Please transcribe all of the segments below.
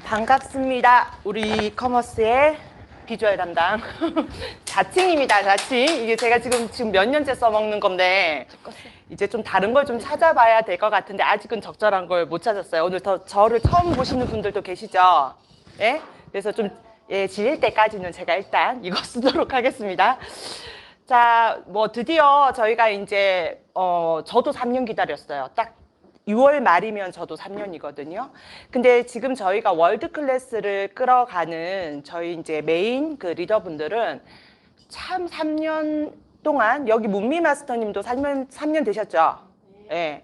반갑습니다. 우리 커머스의 비주얼 담당 자칭입니다. 자칭. 이게 제가 지금 몇 년째 써먹는 건데 이제 좀 다른 걸 좀 찾아봐야 될 것 같은데 아직은 적절한 걸 못 찾았어요. 오늘 저를 처음 보시는 분들도 계시죠? 예? 그래서 좀 질릴 때까지는 제가 일단 이거 쓰도록 하겠습니다. 자, 뭐 드디어 저희가 이제 저도 3년 기다렸어요. 딱 6월 말이면 저도 3년이거든요. 근데 지금 저희가 월드 클래스를 끌어가는 저희 이제 메인 그 리더분들은 참 3년 동안 여기 문미 마스터님도 3년 되셨죠? 예.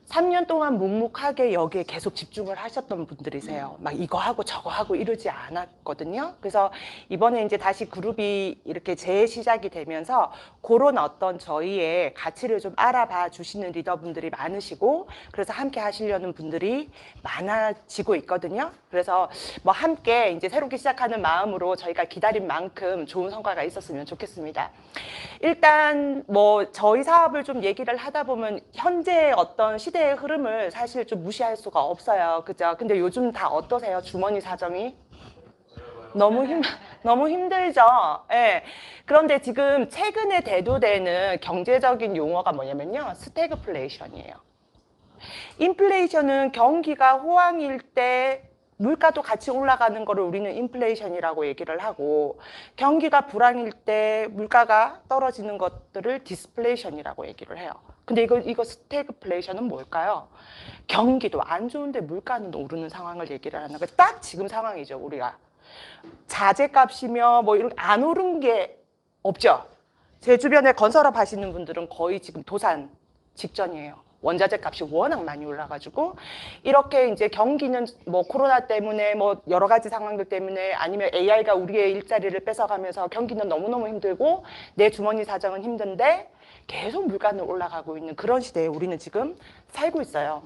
3년 동안 묵묵하게 여기에 계속 집중을 하셨던 분들이세요. 막 이거 하고 저거 하고 이러지 않았거든요. 그래서 이번에 이제 다시 그룹이 이렇게 재시작이 되면서 그런 어떤 저희의 가치를 좀 알아봐 주시는 리더분들이 많으시고 그래서 함께 하시려는 분들이 많아지고 있거든요. 그래서 뭐 함께 이제 새롭게 시작하는 마음으로 저희가 기다린 만큼 좋은 성과가 있었으면 좋겠습니다. 일단 뭐 저희 사업을 좀 얘기를 하다 보면 현재 어떤 시대의 흐름을 사실 좀 무시할 수가 없어요. 그죠? 근데 요즘 다 어떠세요? 주머니 사정이? 너무 힘들죠? 예. 그런데 지금 최근에 대두되는 경제적인 용어가 뭐냐면요. 스태그플레이션이에요. 인플레이션은 경기가 호황일 때 물가도 같이 올라가는 거를 우리는 인플레이션이라고 얘기를 하고 경기가 불황일 때 물가가 떨어지는 것들을 디스플레이션이라고 얘기를 해요. 근데 이거 스태그플레이션은 뭘까요? 경기도 안 좋은데 물가는 오르는 상황을 얘기를 하는 거예요. 딱 지금 상황이죠, 우리가. 자재값이며 뭐 이런 안 오른 게 없죠. 제 주변에 건설업 하시는 분들은 거의 지금 도산 직전이에요. 원자재 값이 워낙 많이 올라가지고 이렇게 이제 경기는 뭐 코로나 때문에 뭐 여러 가지 상황들 때문에 아니면 AI가 우리의 일자리를 뺏어가면서 경기는 너무너무 힘들고 내 주머니 사정은 힘든데 계속 물가는 올라가고 있는 그런 시대에 우리는 지금 살고 있어요.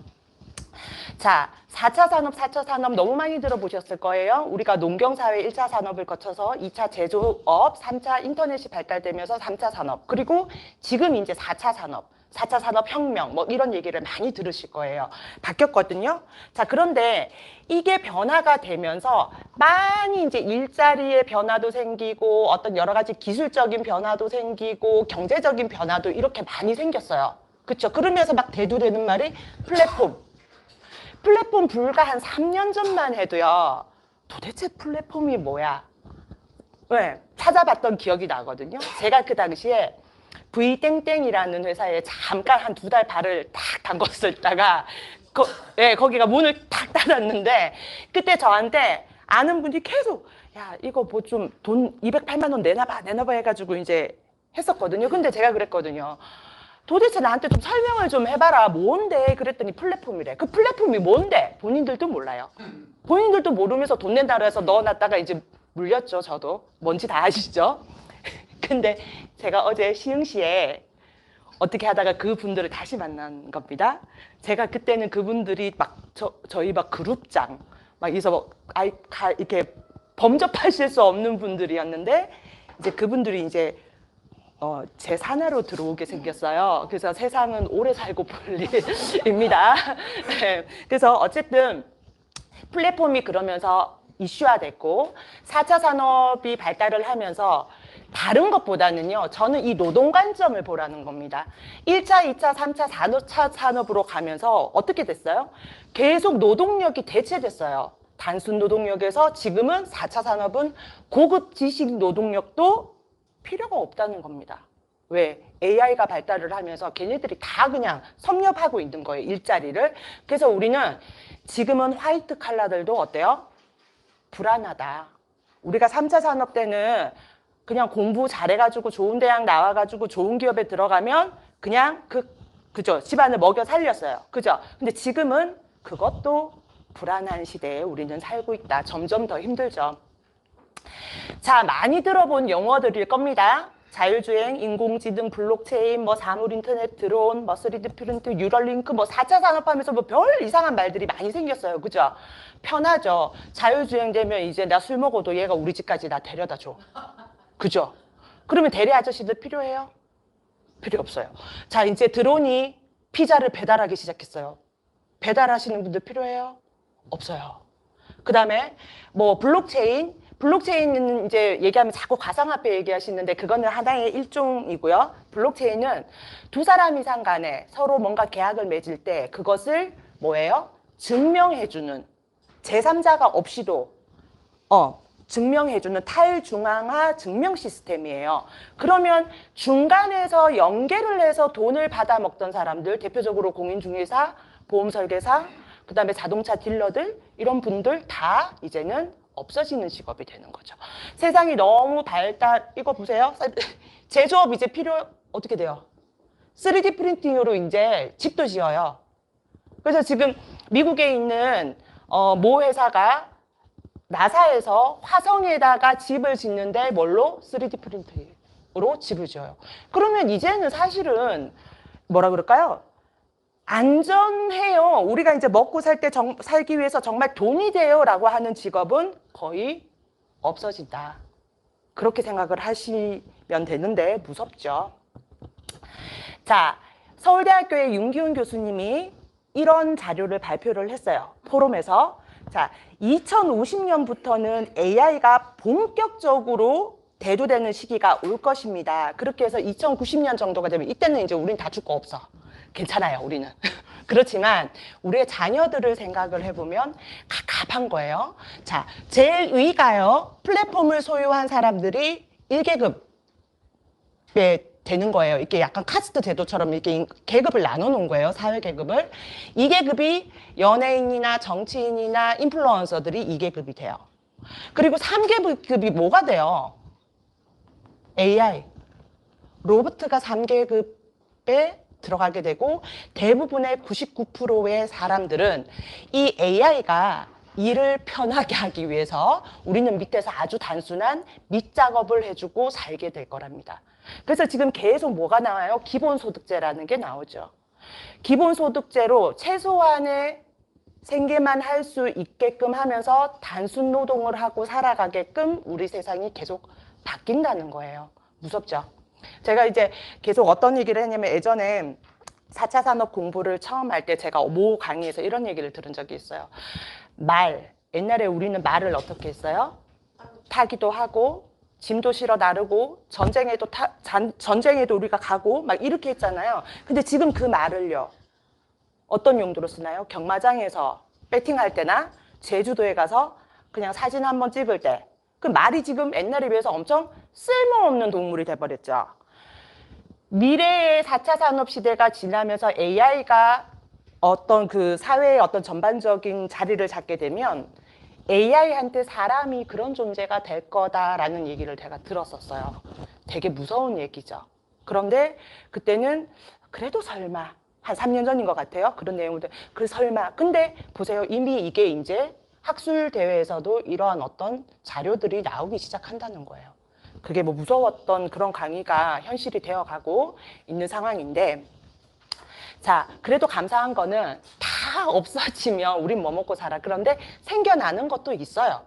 자, 4차 산업, 4차 산업 너무 많이 들어보셨을 거예요. 우리가 농경사회 1차 산업을 거쳐서 2차 제조업, 3차 인터넷이 발달되면서 3차 산업, 그리고 지금 이제 4차 산업, 4차 산업혁명 뭐 이런 얘기를 많이 들으실 거예요. 바뀌었거든요. 자, 그런데 이게 변화가 되면서 많이 이제 일자리의 변화도 생기고 어떤 여러 가지 기술적인 변화도 생기고 경제적인 변화도 이렇게 많이 생겼어요. 그렇죠? 그러면서 막 대두되는 말이 플랫폼 불과 한 3년 전만 해도요. 도대체 플랫폼이 뭐야? 네, 찾아봤던 기억이 나거든요. 제가 그 당시에 V땡땡이라는 회사에 잠깐 한 2달 발을 탁 담궜었다가 거기가 문을 탁 닫았는데 그때 저한테 아는 분이 계속 야 이거 뭐 좀 돈 208만 원 내놔봐 해가지고 이제 했었거든요. 근데 제가 그랬거든요. 도대체 나한테 좀 설명을 좀 해봐라. 뭔데? 그랬더니 플랫폼이래. 그 플랫폼이 뭔데? 본인들도 몰라요. 본인들도 모르면서 돈 낸다고 해서 넣어놨다가 이제 물렸죠. 저도. 뭔지 다 아시죠? 근데 제가 어제 시흥시에 어떻게 하다가 그분들을 다시 만난 겁니다. 제가 그때는 그분들이 막 저희 막 그룹장 막 이렇게 범접하실 수 없는 분들이었는데 이제 그분들이 이제 제 산하로 들어오게 생겼어요. 그래서 세상은 오래 살고 볼 일입니다. 네. 그래서 어쨌든 플랫폼이 그러면서 이슈화됐고 4차 산업이 발달을 하면서 다른 것보다는요. 저는 이 노동 관점을 보라는 겁니다. 1차, 2차, 3차, 4차 산업으로 가면서 어떻게 됐어요? 계속 노동력이 대체됐어요. 단순 노동력에서 지금은 4차 산업은 고급 지식 노동력도 필요가 없다는 겁니다. 왜? AI가 발달을 하면서 걔네들이 다 그냥 섭렵하고 있는 거예요. 일자리를. 그래서 우리는 지금은 화이트 칼라들도 어때요? 불안하다. 우리가 3차 산업 때는 그냥 공부 잘해가지고 좋은 대학 나와가지고 좋은 기업에 들어가면 그냥 그죠? 집안을 먹여 살렸어요. 그죠? 근데 지금은 그것도 불안한 시대에 우리는 살고 있다. 점점 더 힘들죠. 자, 많이 들어본 용어들일 겁니다. 자율주행, 인공지능, 블록체인, 뭐 사물 인터넷, 드론, 뭐 3D 프린트, 뉴럴링크, 뭐 4차 산업하면서 뭐 별 이상한 말들이 많이 생겼어요. 그죠? 편하죠. 자율주행 되면 이제 나 술 먹어도 얘가 우리 집까지 나 데려다 줘. 그죠? 그러면 대리 아저씨들 필요해요? 필요 없어요. 자, 이제 드론이 피자를 배달하기 시작했어요. 배달하시는 분들 필요해요? 없어요. 그 다음에 뭐 블록체인은 이제 얘기하면 자꾸 가상화폐 얘기하시는데 그거는 하나의 일종이고요. 블록체인은 두 사람 이상 간에 서로 뭔가 계약을 맺을 때 그것을 뭐예요? 증명해주는 제3자가 없이도 증명해주는 탈중앙화 증명 시스템이에요. 그러면 중간에서 연계를 해서 돈을 받아먹던 사람들, 대표적으로 공인중개사, 보험설계사, 그 다음에 자동차 딜러들 이런 분들 다 이제는 없어지는 직업이 되는 거죠. 세상이 너무 이거 보세요. 제조업 이제 어떻게 돼요? 3D 프린팅으로 이제 집도 지어요. 그래서 지금 미국에 있는 모 회사가 나사에서 화성에다가 집을 짓는데 뭘로? 3D 프린팅으로 집을 지어요. 그러면 이제는 사실은 뭐라 그럴까요? 안전해요. 우리가 이제 먹고 살기 위해서 정말 돈이 돼요 라고 하는 직업은 거의 없어진다. 그렇게 생각을 하시면 되는데 무섭죠. 자, 서울대학교의 윤기훈 교수님이 이런 자료를 발표를 했어요. 포럼에서. 자, 2050년부터는 AI가 본격적으로 대두되는 시기가 올 것입니다. 그렇게 해서 2090년 정도가 되면 이때는 이제 우린 다 죽고 없어. 괜찮아요, 우리는. 그렇지만 우리의 자녀들을 생각을 해보면 갑갑한 거예요. 자, 제일 위가요. 플랫폼을 소유한 사람들이 1계급에 되는 거예요. 이렇게 약간 카스트 제도처럼 이렇게 계급을 나눠 놓은 거예요. 사회 계급을. 2계급이 연예인이나 정치인이나 인플루언서들이 2계급이 돼요. 그리고 3계급이 뭐가 돼요? AI. 로봇가 3계급에 들어가게 되고 대부분의 99%의 사람들은 이 AI가 일을 편하게 하기 위해서 우리는 밑에서 아주 단순한 밑작업을 해주고 살게 될 거랍니다. 그래서 지금 계속 뭐가 나와요? 기본소득제라는 게 나오죠. 기본소득제로 최소한의 생계만 할 수 있게끔 하면서 단순 노동을 하고 살아가게끔 우리 세상이 계속 바뀐다는 거예요. 무섭죠? 제가 이제 계속 어떤 얘기를 했냐면 예전에 4차 산업 공부를 처음 할 때 제가 모 강의에서 이런 얘기를 들은 적이 있어요. 옛날에 우리는 말을 어떻게 했어요? 타기도 하고 짐도 실어 나르고 전쟁에도 우리가 가고 막 이렇게 했잖아요. 근데 지금 그 말을요. 어떤 용도로 쓰나요? 경마장에서 배팅할 때나 제주도에 가서 그냥 사진 한번 찍을 때 그 말이 지금 옛날에 비해서 엄청 쓸모없는 동물이 돼버렸죠. 미래의 4차 산업 시대가 지나면서 AI가 어떤 그 사회의 어떤 전반적인 자리를 잡게 되면 AI한테 사람이 그런 존재가 될 거다라는 얘기를 제가 들었었어요. 되게 무서운 얘기죠. 그런데 그때는 그래도 설마 한 3년 전인 것 같아요. 그런 내용들. 설마. 근데 보세요. 이미 이게 이제 학술 대회에서도 이러한 어떤 자료들이 나오기 시작한다는 거예요. 그게 뭐 무서웠던 그런 강의가 현실이 되어가고 있는 상황인데 자, 그래도 감사한 거는 다 없어지면 우린 뭐 먹고 살아. 그런데 생겨나는 것도 있어요.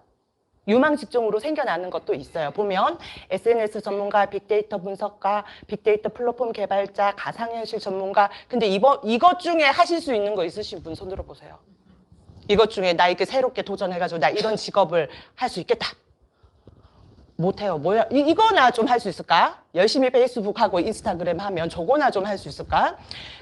유망 직종으로 생겨나는 것도 있어요. 보면 SNS 전문가, 빅데이터 분석가, 빅데이터 플랫폼 개발자, 가상현실 전문가. 근데 이것 중에 하실 수 있는 거 있으신 분 손 들어보세요. 이것 중에 나 이렇게 새롭게 도전해가지고 나 이런 직업을 할 수 있겠다. 못해요. 뭐야? 이거나 좀 할 수 있을까? 열심히 페이스북하고 인스타그램 하면 저거나 좀 할 수 있을까?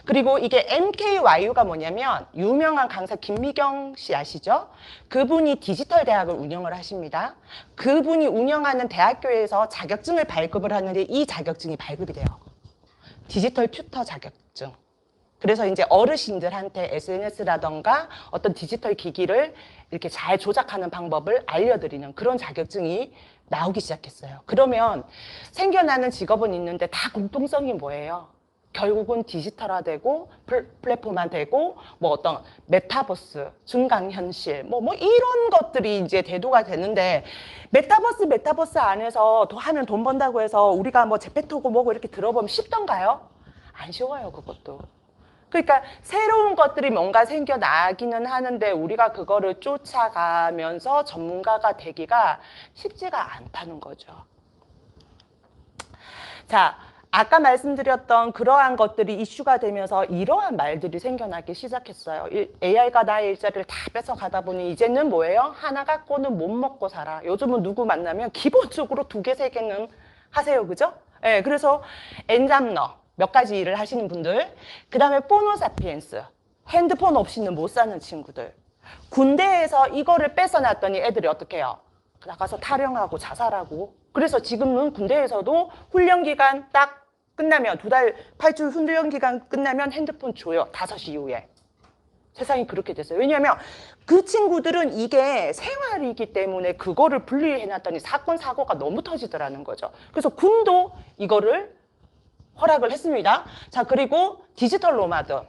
그리고 이게 MKYU가 뭐냐면 유명한 강사 김미경 씨 아시죠? 그분이 디지털 대학을 운영을 하십니다. 그분이 운영하는 대학교에서 자격증을 발급을 하는데 이 자격증이 발급이 돼요. 디지털 튜터 자격증. 그래서 이제 어르신들한테 SNS라던가 어떤 디지털 기기를 이렇게 잘 조작하는 방법을 알려드리는 그런 자격증이 나오기 시작했어요. 그러면 생겨나는 직업은 있는데 다 공통성이 뭐예요? 결국은 디지털화되고 플랫폼화되고 뭐 어떤 메타버스, 증강현실 뭐 이런 것들이 이제 대두가 되는데 메타버스 안에서 더 하면 돈 번다고 해서 우리가 뭐 제페토고 뭐고 이렇게 들어보면 쉽던가요? 안 쉬워요, 그것도. 그러니까 새로운 것들이 뭔가 생겨나기는 하는데 우리가 그거를 쫓아가면서 전문가가 되기가 쉽지가 않다는 거죠. 자, 아까 말씀드렸던 그러한 것들이 이슈가 되면서 이러한 말들이 생겨나기 시작했어요. AI가 나의 일자리를 다 뺏어가다 보니 이제는 뭐예요? 하나 갖고는 못 먹고 살아. 요즘은 누구 만나면 기본적으로 2개, 3개는 하세요. 그죠? 네, 그래서 엔잡러 몇 가지 일을 하시는 분들, 그 다음에 포노사피엔스, 핸드폰 없이는 못 사는 친구들, 군대에서 이거를 뺏어놨더니 애들이 어떻게 해요? 나가서 탈영하고 자살하고. 그래서 지금은 군대에서도 훈련기간 딱 끝나면 2달 8주 훈련기간 끝나면 핸드폰 줘요. 5시 이후에. 세상이 그렇게 됐어요. 왜냐하면 그 친구들은 이게 생활이기 때문에 그거를 분리해놨더니 사건 사고가 너무 터지더라는 거죠. 그래서 군도 이거를 허락을 했습니다. 자, 그리고 디지털 노마드.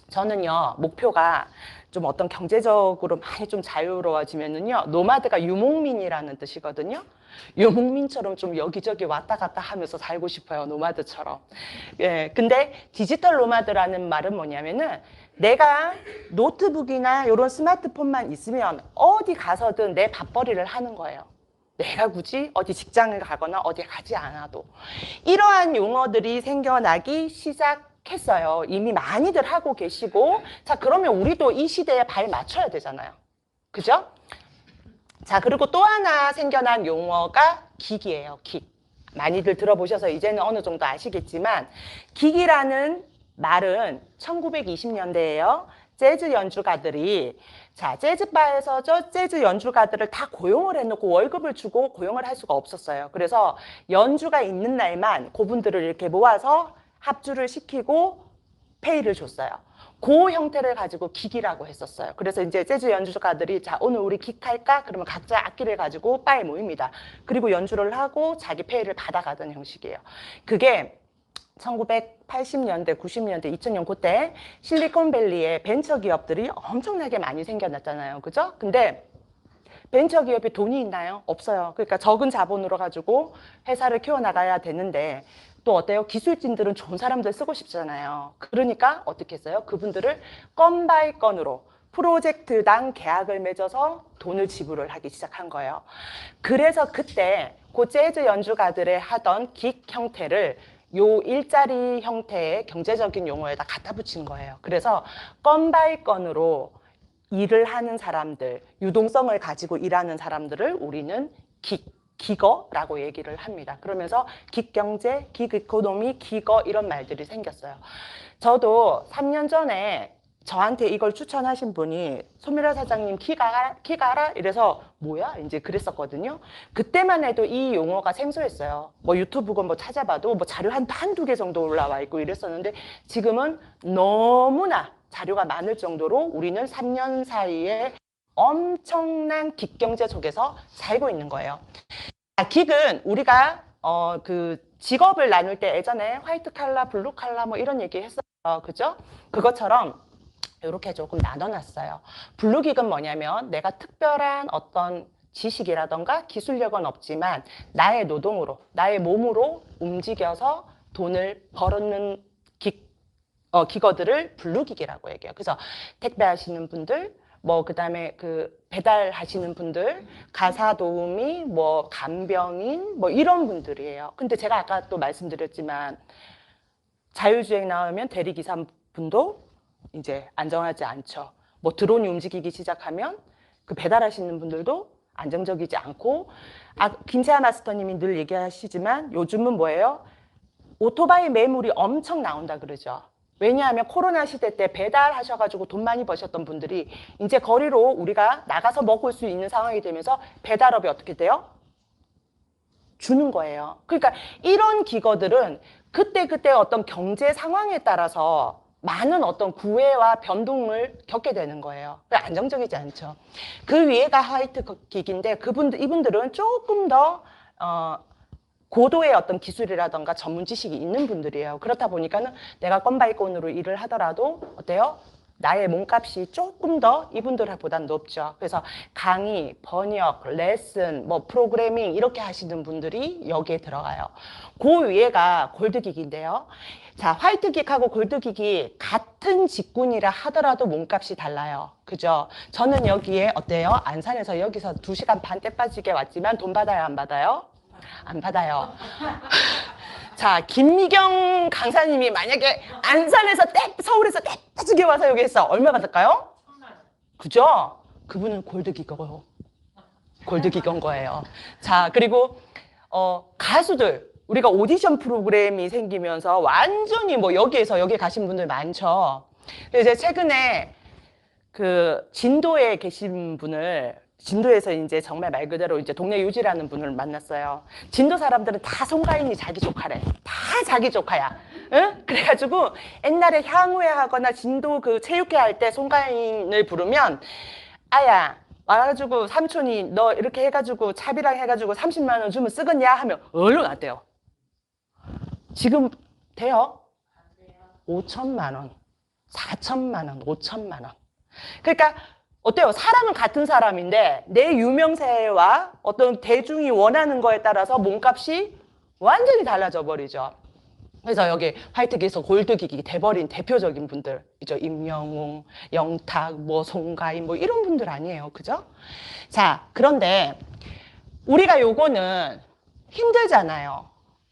저는요, 목표가 좀 어떤 경제적으로 많이 좀 자유로워지면은요, 노마드가 유목민이라는 뜻이거든요. 유목민처럼 좀 여기저기 왔다 갔다 하면서 살고 싶어요, 노마드처럼. 예, 근데 디지털 노마드라는 말은 뭐냐면은 내가 노트북이나 이런 스마트폰만 있으면 어디 가서든 내 밥벌이를 하는 거예요. 내가 굳이 어디 직장을 가거나 어디 가지 않아도. 이러한 용어들이 생겨나기 시작했어요. 이미 많이들 하고 계시고. 자, 그러면 우리도 이 시대에 발 맞춰야 되잖아요. 그죠? 자, 그리고 또 하나 생겨난 용어가 기기예요. 기. 많이들 들어보셔서 이제는 어느 정도 아시겠지만, 기기라는 말은 1920년대에요. 재즈 연주가들이, 자, 재즈바에서 저 재즈 연주가들을 다 고용을 해놓고 월급을 주고 고용을 할 수가 없었어요. 그래서 연주가 있는 날만 그분들을 이렇게 모아서 합주를 시키고 페이를 줬어요. 그 형태를 가지고 기기라고 했었어요. 그래서 이제 재즈 연주가들이 자, 오늘 우리 기 할까? 그러면 각자 악기를 가지고 바에 모입니다. 그리고 연주를 하고 자기 페이를 받아가던 형식이에요. 그게 1980년대, 90년대, 2000년 그때 실리콘밸리에 벤처 기업들이 엄청나게 많이 생겨났잖아요. 그죠? 근데 벤처 기업에 돈이 있나요? 없어요. 그러니까 적은 자본으로 가지고 회사를 키워나가야 되는데 또 어때요? 기술진들은 좋은 사람들 쓰고 싶잖아요. 그러니까 어떻게 했어요? 그분들을 건 바이 건으로 프로젝트당 계약을 맺어서 돈을 지불을 하기 시작한 거예요. 그래서 그때 그 재즈 연주가들의 하던 긱 형태를 요 일자리 형태의 경제적인 용어에다 갖다 붙인 거예요. 그래서 건 바이 건으로 일을 하는 사람들, 유동성을 가지고 일하는 사람들을 우리는 기거라고 얘기를 합니다. 그러면서 기경제, 기이코노미, 기거 이런 말들이 생겼어요. 저도 3년 전에 저한테 이걸 추천하신 분이 손미라 사장님 키가라 이래서 뭐야 이제 그랬었거든요. 그때만 해도 이 용어가 생소했어요. 뭐 유튜브건 뭐 찾아봐도 뭐 자료 한두 개 정도 올라와 있고 이랬었는데 지금은 너무나 자료가 많을 정도로 우리는 3년 사이에 엄청난 긱경제 속에서 살고 있는 거예요. 긱은 우리가 그 직업을 나눌 때 예전에 화이트 칼라, 블루 칼라 뭐 이런 얘기 했어요. 그죠? 그것처럼 이렇게 조금 나눠놨어요. 블루긱은 뭐냐면 내가 특별한 어떤 지식이라던가 기술력은 없지만 나의 노동으로, 나의 몸으로 움직여서 돈을 벌었는 기거들을 블루긱이라고 얘기해요. 그래서 택배하시는 분들, 뭐 그다음에 그 배달하시는 분들, 가사 도우미, 뭐 간병인, 뭐 이런 분들이에요. 근데 제가 아까 또 말씀드렸지만 자율주행 나오면 대리기사 분도 이제 안정하지 않죠. 뭐 드론이 움직이기 시작하면 그 배달하시는 분들도 안정적이지 않고, 김채아 마스터님이 늘 얘기하시지만 요즘은 뭐예요? 오토바이 매물이 엄청 나온다 그러죠. 왜냐하면 코로나 시대 때 배달하셔가지고 돈 많이 버셨던 분들이 이제 거리로 우리가 나가서 먹을 수 있는 상황이 되면서 배달업이 어떻게 돼요? 주는 거예요. 그러니까 이런 기거들은 그때그때 어떤 경제 상황에 따라서 많은 어떤 구애와 변동을 겪게 되는 거예요. 안정적이지 않죠. 그 위에가 화이트 기기인데 이분들은 조금 더 고도의 어떤 기술이라던가 전문 지식이 있는 분들이에요. 그렇다 보니까는 내가 건바이건으로 일을 하더라도 어때요? 나의 몸값이 조금 더 이분들보다는 높죠. 그래서 강의, 번역, 레슨, 뭐 프로그래밍 이렇게 하시는 분들이 여기에 들어가요. 그 위에가 골드기기인데요. 자, 화이트기기하고 골드기기 같은 직군이라 하더라도 몸값이 달라요. 그죠? 저는 여기에 어때요? 안산에서 여기서 2시간 반 때 빠지게 왔지만 돈 받아요, 안 받아요? 안 받아요. 자, 김미경 강사님이 만약에 안산에서 서울에서 떼빠지게 와서 여기 했어. 얼마 받을까요? 그죠? 그분은 골드기거예요. 골드기건 거예요. 자, 그리고 가수들 우리가 오디션 프로그램이 생기면서 완전히 뭐 여기 가신 분들 많죠. 이제 최근에 그 진도에 계신 분을 진도에서 이제 정말 말 그대로 이제 동네 유지라는 분을 만났어요. 진도 사람들은 다 송가인이 자기 조카래. 다 자기 조카야. 응? 그래가지고 옛날에 향후회 하거나 진도 그 체육회 할 때 송가인을 부르면 아야 와가지고 삼촌이 너 이렇게 해가지고 차비랑 해가지고 30만 원 주면 쓰겠냐 하면 얼른 왔대요. 지금 돼요? 5천만 원, 4천만 원, 5천만 원. 그러니까 어때요? 사람은 같은 사람인데 내 유명세와 어떤 대중이 원하는 거에 따라서 몸값이 완전히 달라져 버리죠. 그래서 여기 화이트기에서 골드기기 돼버린 대표적인 분들 있죠. 임영웅, 영탁, 뭐 송가인 뭐 이런 분들 아니에요. 그죠? 자, 그런데 우리가 요거는 힘들잖아요.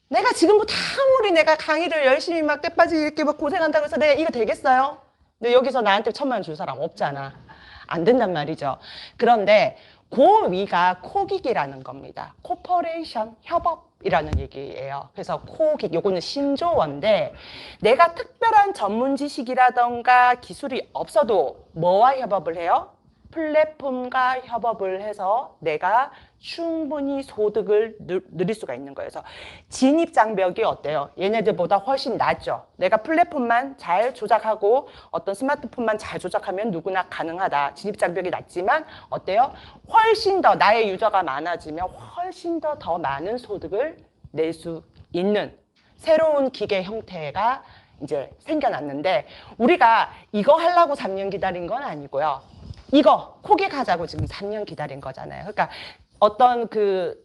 내가 지금부터 아무리 내가 강의를 열심히 막 때빠지 이렇게 막 고생한다고 해서 내가 이거 되겠어요? 근데 여기서 나한테 1,000만 원 줄 사람 없잖아. 안 된단 말이죠. 그런데 그 위가 코기기라는 겁니다. 코퍼레이션, 협업이라는 얘기예요. 그래서 코기기, 요거는 신조어인데 내가 특별한 전문 지식이라던가 기술이 없어도 뭐와 협업을 해요? 플랫폼과 협업을 해서 내가 충분히 소득을 누릴 수가 있는 거예요. 그래서 진입장벽이 어때요? 얘네들보다 훨씬 낮죠. 내가 플랫폼만 잘 조작하고 어떤 스마트폰만 잘 조작하면 누구나 가능하다. 진입장벽이 낮지만 어때요? 훨씬 더 나의 유저가 많아지면 훨씬 더 많은 소득을 낼 수 있는 새로운 기계 형태가 이제 생겨났는데 우리가 이거 하려고 3년 기다린 건 아니고요. 이거 코객 하자고 지금 3년 기다린 거잖아요. 그러니까 어떤 그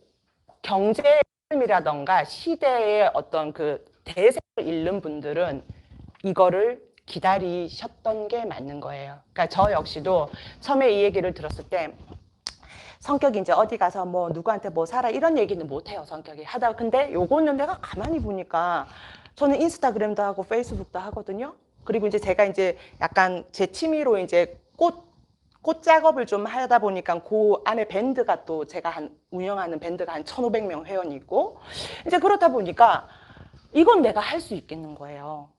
경제이라던가 시대의 어떤 그 대세를 잇는 분들은 이거를 기다리셨던 게 맞는 거예요. 그러니까 저 역시도 처음에 이 얘기를 들었을 때 성격이 이제 어디 가서 뭐 누구한테 뭐 사라 이런 얘기는 못 해요. 성격이 하다가 근데 요거는 내가 가만히 보니까 저는 인스타그램도 하고 페이스북도 하거든요. 그리고 이제 제가 이제 약간 제 취미로 이제 꽃 작업을 좀 하다 보니까 그 안에 밴드가 또 제가 운영하는 밴드가 한 1,500명 회원이 있고 이제 그렇다 보니까 이건 내가 할 수 있겠는 거예요.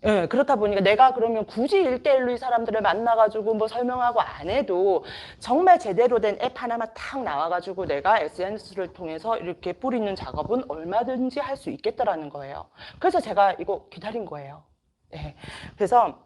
예, 그렇다 보니까 내가 그러면 굳이 1대1로 이 사람들을 만나가지고 뭐 설명하고 안 해도 정말 제대로 된 앱 하나만 탁 나와가지고 내가 SNS를 통해서 이렇게 뿌리는 작업은 얼마든지 할 수 있겠다라는 거예요. 그래서 제가 이거 기다린 거예요. 예, 그래서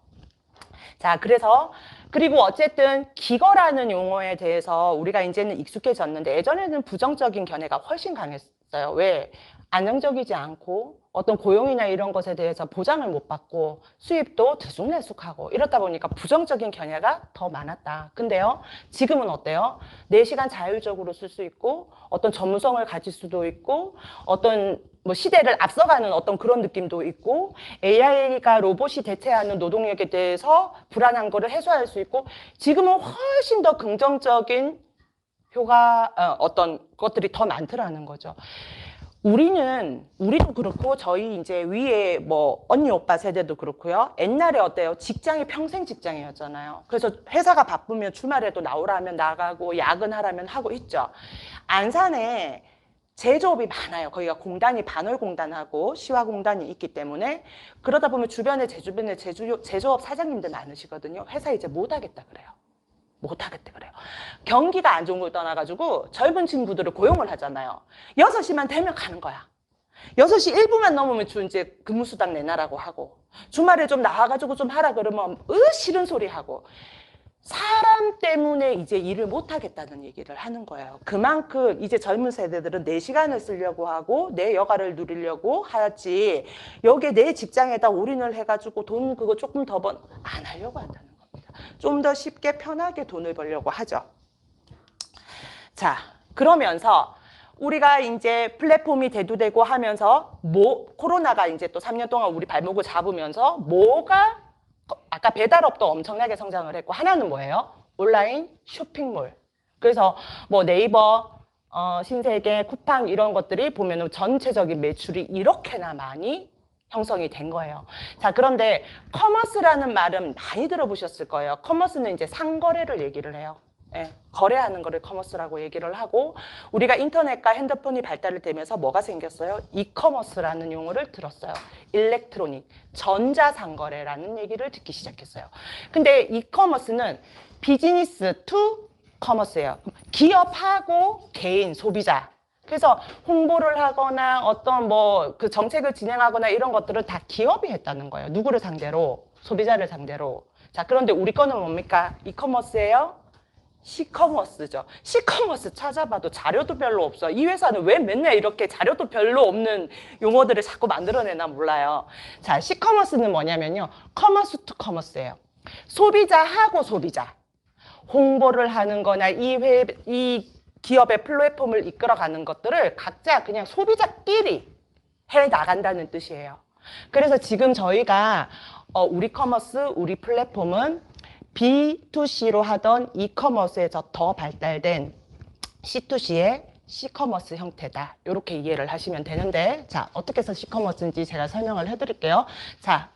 그리고 어쨌든 기거라는 용어에 대해서 우리가 이제는 익숙해졌는데 예전에는 부정적인 견해가 훨씬 강했어요. 왜? 안정적이지 않고 어떤 고용이나 이런 것에 대해서 보장을 못 받고 수입도 들쑥날쑥하고 이렇다 보니까 부정적인 견해가 더 많았다. 근데요, 지금은 어때요? 4시간 자율적으로 쓸 수 있고 어떤 전문성을 가질 수도 있고 어떤 뭐 시대를 앞서가는 어떤 그런 느낌도 있고 AI가 로봇이 대체하는 노동력에 대해서 불안한 거를 해소할 수 있고 지금은 훨씬 더 긍정적인 어떤 것들이 더 많더라는 거죠. 우리도 그렇고 저희 이제 위에 뭐 언니 오빠 세대도 그렇고요. 옛날에 어때요? 직장이 평생 직장이었잖아요. 그래서 회사가 바쁘면 주말에도 나오라면 나가고 야근하라면 하고 있죠. 안산에 제조업이 많아요. 거기가 공단이 반월공단하고 시화공단이 있기 때문에 그러다 보면 주변에 제조업 사장님들 많으시거든요. 회사 이제 못 하겠다 그래요. 못 하겠대 그래요. 경기가 안 좋은 걸 떠나가지고 젊은 친구들을 고용을 하잖아요. 6시만 되면 가는 거야. 6시 1분만 넘으면 이제 근무수당 내놔라고 하고 주말에 좀 나와가지고 좀 하라 그러면 싫은 소리 하고 사람 때문에 이제 일을 못 하겠다는 얘기를 하는 거예요. 그만큼 이제 젊은 세대들은 내 시간을 쓰려고 하고 내 여가를 누리려고 하지 여기에 내 직장에다 올인을 해가지고 돈 그거 조금 더 안 하려고 한다는 거예요. 좀 더 쉽게 편하게 돈을 벌려고 하죠. 자, 그러면서 우리가 이제 플랫폼이 대두되고 하면서 코로나가 이제 또 3년 동안 우리 발목을 잡으면서 아까 배달업도 엄청나게 성장을 했고 하나는 뭐예요? 온라인 쇼핑몰. 그래서 뭐 네이버, 신세계, 쿠팡 이런 것들이 보면은 전체적인 매출이 이렇게나 많이 형성이 된 거예요. 자, 그런데 커머스라는 말은 많이 들어보셨을 거예요. 커머스는 이제 상거래를 얘기를 해요. 예, 거래하는 거를 커머스라고 얘기를 하고 우리가 인터넷과 핸드폰이 발달이 되면서 뭐가 생겼어요? 이커머스라는 용어를 들었어요. 일렉트로닉, 전자상거래라는 얘기를 듣기 시작했어요. 근데 이커머스는 비즈니스 투 커머스예요. 기업하고 개인, 소비자. 그래서 홍보를 하거나 어떤 뭐 그 정책을 진행하거나 이런 것들을 다 기업이 했다는 거예요. 누구를 상대로? 소비자를 상대로. 자, 그런데 우리 거는 뭡니까? 이커머스예요? 시커머스죠. 시커머스 찾아봐도 자료도 별로 없어. 이 회사는 왜 맨날 이렇게 자료도 별로 없는 용어들을 자꾸 만들어내나 몰라요. 자, 시커머스는 뭐냐면요. 커머스 투 커머스예요. 소비자하고 소비자. 홍보를 하는 거나 이 기업의 플랫폼을 이끌어가는 것들을 각자 그냥 소비자끼리 해 나간다는 뜻이에요. 그래서 지금 저희가 우리 커머스, 우리 플랫폼은 B2C로 하던 이커머스에서 더 발달된 C2C의 C커머스 형태다. 이렇게 이해를 하시면 되는데, 자, 어떻게 해서 C커머스인지 제가 설명을 해드릴게요. 자,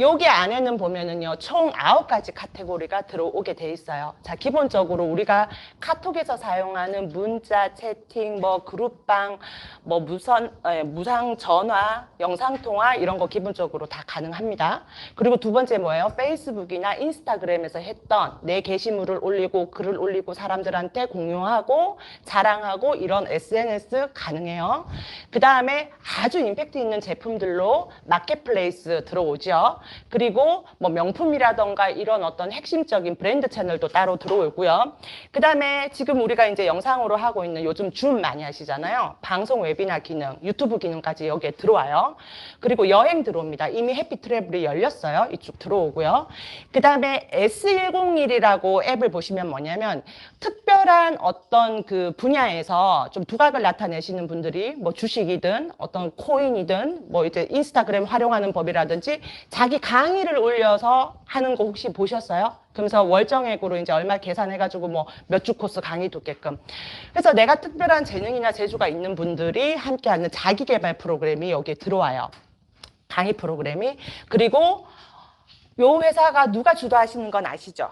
여기 안에는 보면은요, 총 9가지 카테고리가 들어오게 돼 있어요. 자, 기본적으로 우리가 카톡에서 사용하는 문자, 채팅, 뭐 그룹방, 뭐 무상 전화, 영상통화 이런 거 기본적으로 다 가능합니다. 그리고 두 번째 뭐예요? 페이스북이나 인스타그램에서 했던 내 게시물을 올리고 글을 올리고 사람들한테 공유하고 자랑하고 이런 SNS 가능해요. 그 다음에 아주 임팩트 있는 제품들로 마켓플레이스 들어오죠. 그리고 뭐 명품이라던가 이런 어떤 핵심적인 브랜드 채널도 따로 들어오고요. 그 다음에 지금 우리가 이제 영상으로 하고 있는 요즘 줌 많이 하시잖아요. 방송 웨비나 기능, 유튜브 기능까지 여기에 들어와요. 그리고 여행 들어옵니다. 이미 해피 트래블이 열렸어요. 이쪽 들어오고요. 그 다음에 S101이라고 앱을 보시면 뭐냐면 특별한 어떤 그 분야에서 좀 두각을 나타내시는 분들이 뭐 주식이든 어떤 코인이든 뭐 이제 인스타그램 활용하는 법이라든지 자기 강의를 올려서 하는 거 혹시 보셨어요? 그러면서 월정액으로 이제 얼마 계산해가지고 뭐 몇 주 코스 강의 듣게끔. 그래서 내가 특별한 재능이나 재주가 있는 분들이 함께하는 자기개발 프로그램이 여기에 들어와요. 강의 프로그램이. 그리고 요 회사가 누가 주도하시는 건 아시죠?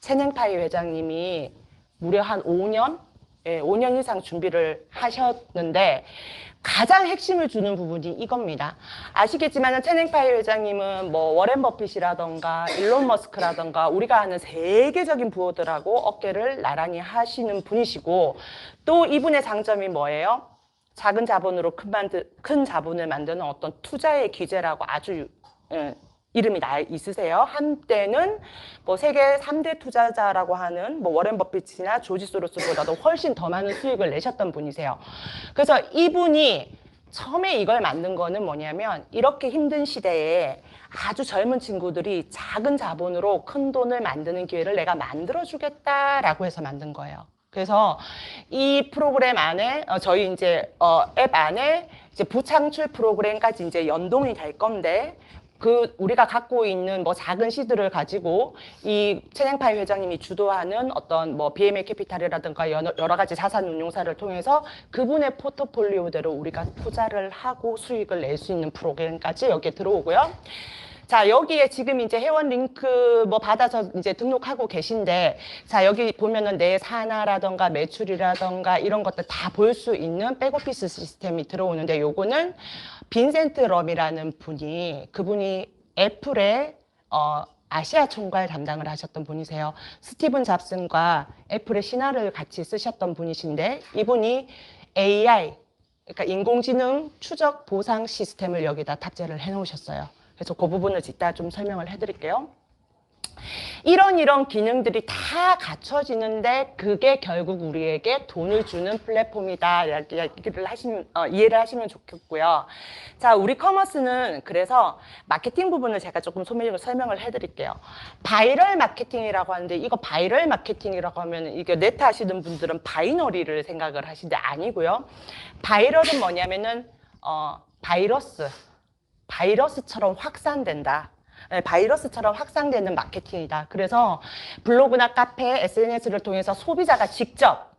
채냉파이 회장님이 무려 한 5년? 예, 5년 이상 준비를 하셨는데 가장 핵심을 주는 부분이 이겁니다. 아시겠지만 채냉파이 회장님은 뭐 워렌 버핏이라던가 일론 머스크라던가 우리가 아는 세계적인 부호들하고 어깨를 나란히 하시는 분이시고 또 이분의 장점이 뭐예요? 작은 자본으로 큰 자본을 만드는 어떤 투자의 기재라고 아주 이름이 있으세요. 한때는 뭐 세계 3대 투자자라고 하는 뭐 워렌 버핏이나 조지 소로스보다도 훨씬 더 많은 수익을 내셨던 분이세요. 그래서 이분이 처음에 이걸 만든 거는 뭐냐면 이렇게 힘든 시대에 아주 젊은 친구들이 작은 자본으로 큰 돈을 만드는 기회를 내가 만들어주겠다라고 해서 만든 거예요. 그래서 이 프로그램 안에 저희 이제 앱 안에 이제 부창출 프로그램까지 이제 연동이 될 건데 우리가 갖고 있는 뭐 작은 시드를 가지고 이 채냉파이 회장님이 주도하는 어떤 뭐 BMA 캐피탈이라든가 여러 가지 자산 운용사를 통해서 그분의 포트폴리오대로 우리가 투자를 하고 수익을 낼 수 있는 프로그램까지 여기에 들어오고요. 자, 여기에 지금 이제 회원 링크 뭐 받아서 이제 등록하고 계신데, 자, 여기 보면은 내 산하라던가 매출이라던가 이런 것들 다 볼 수 있는 백오피스 시스템이 들어오는데, 요거는 빈센트 럼이라는 그분이 애플의 아시아 총괄 담당을 하셨던 분이세요. 스티븐 잡슨과 애플의 신화를 같이 쓰셨던 분이신데, 이분이 AI, 그러니까 인공지능 추적 보상 시스템을 여기다 탑재를 해 놓으셨어요. 그래서 그 부분을 이따 좀 설명을 해드릴게요. 이런 기능들이 다 갖춰지는데 그게 결국 우리에게 돈을 주는 플랫폼이다. 이해를 하시면 좋겠고요. 자, 우리 커머스는 그래서 마케팅 부분을 제가 조금 설명을 해드릴게요. 바이럴 마케팅이라고 하는데 이거 바이럴 마케팅이라고 하면 이게 네트 하시는 분들은 바이너리를 생각을 하시는데 아니고요. 바이럴은 뭐냐면은 바이러스처럼 확산된다. 바이러스처럼 확산되는 마케팅이다. 그래서 블로그나 카페, SNS를 통해서 소비자가 직접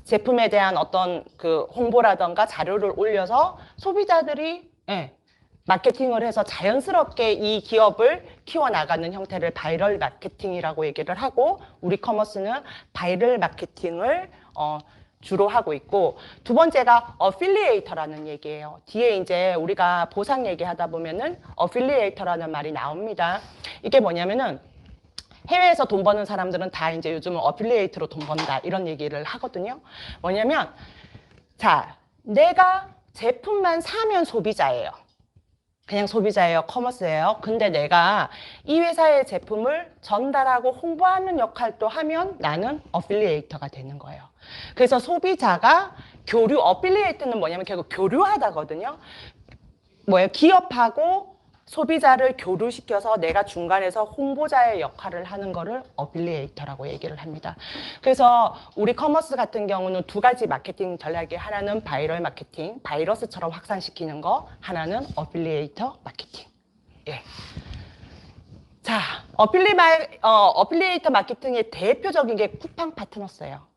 제품에 대한 어떤 그 홍보라던가 자료를 올려서 소비자들이 마케팅을 해서 자연스럽게 이 기업을 키워나가는 형태를 바이럴 마케팅이라고 얘기를 하고, 우리 커머스는 바이럴 마케팅을 주로 하고 있고, 두 번째가 어필리에이터라는 얘기예요. 뒤에 이제 우리가 보상 얘기하다 보면은 어필리에이터라는 말이 나옵니다. 이게 뭐냐면은 해외에서 돈 버는 사람들은 다 이제 요즘은 어필리에이트로 돈 번다 이런 얘기를 하거든요. 뭐냐면 자, 내가 제품만 사면 소비자예요. 그냥 소비자예요. 커머스예요. 근데 내가 이 회사의 제품을 전달하고 홍보하는 역할도 하면 나는 어필리에이터가 되는 거예요. 그래서 소비자가 교류, 어필리에이트는 뭐냐면 결국 교류하다거든요. 뭐예요? 기업하고 소비자를 교류시켜서 내가 중간에서 홍보자의 역할을 하는 거를 어필리에이터라고 얘기를 합니다. 그래서 우리 커머스 같은 경우는 두 가지 마케팅 전략이, 하나는 바이럴 마케팅, 바이러스처럼 확산시키는 거, 하나는 어필리에이터 마케팅. 예. 자, 어필리에이터 마케팅의 대표적인 게 쿠팡 파트너스예요.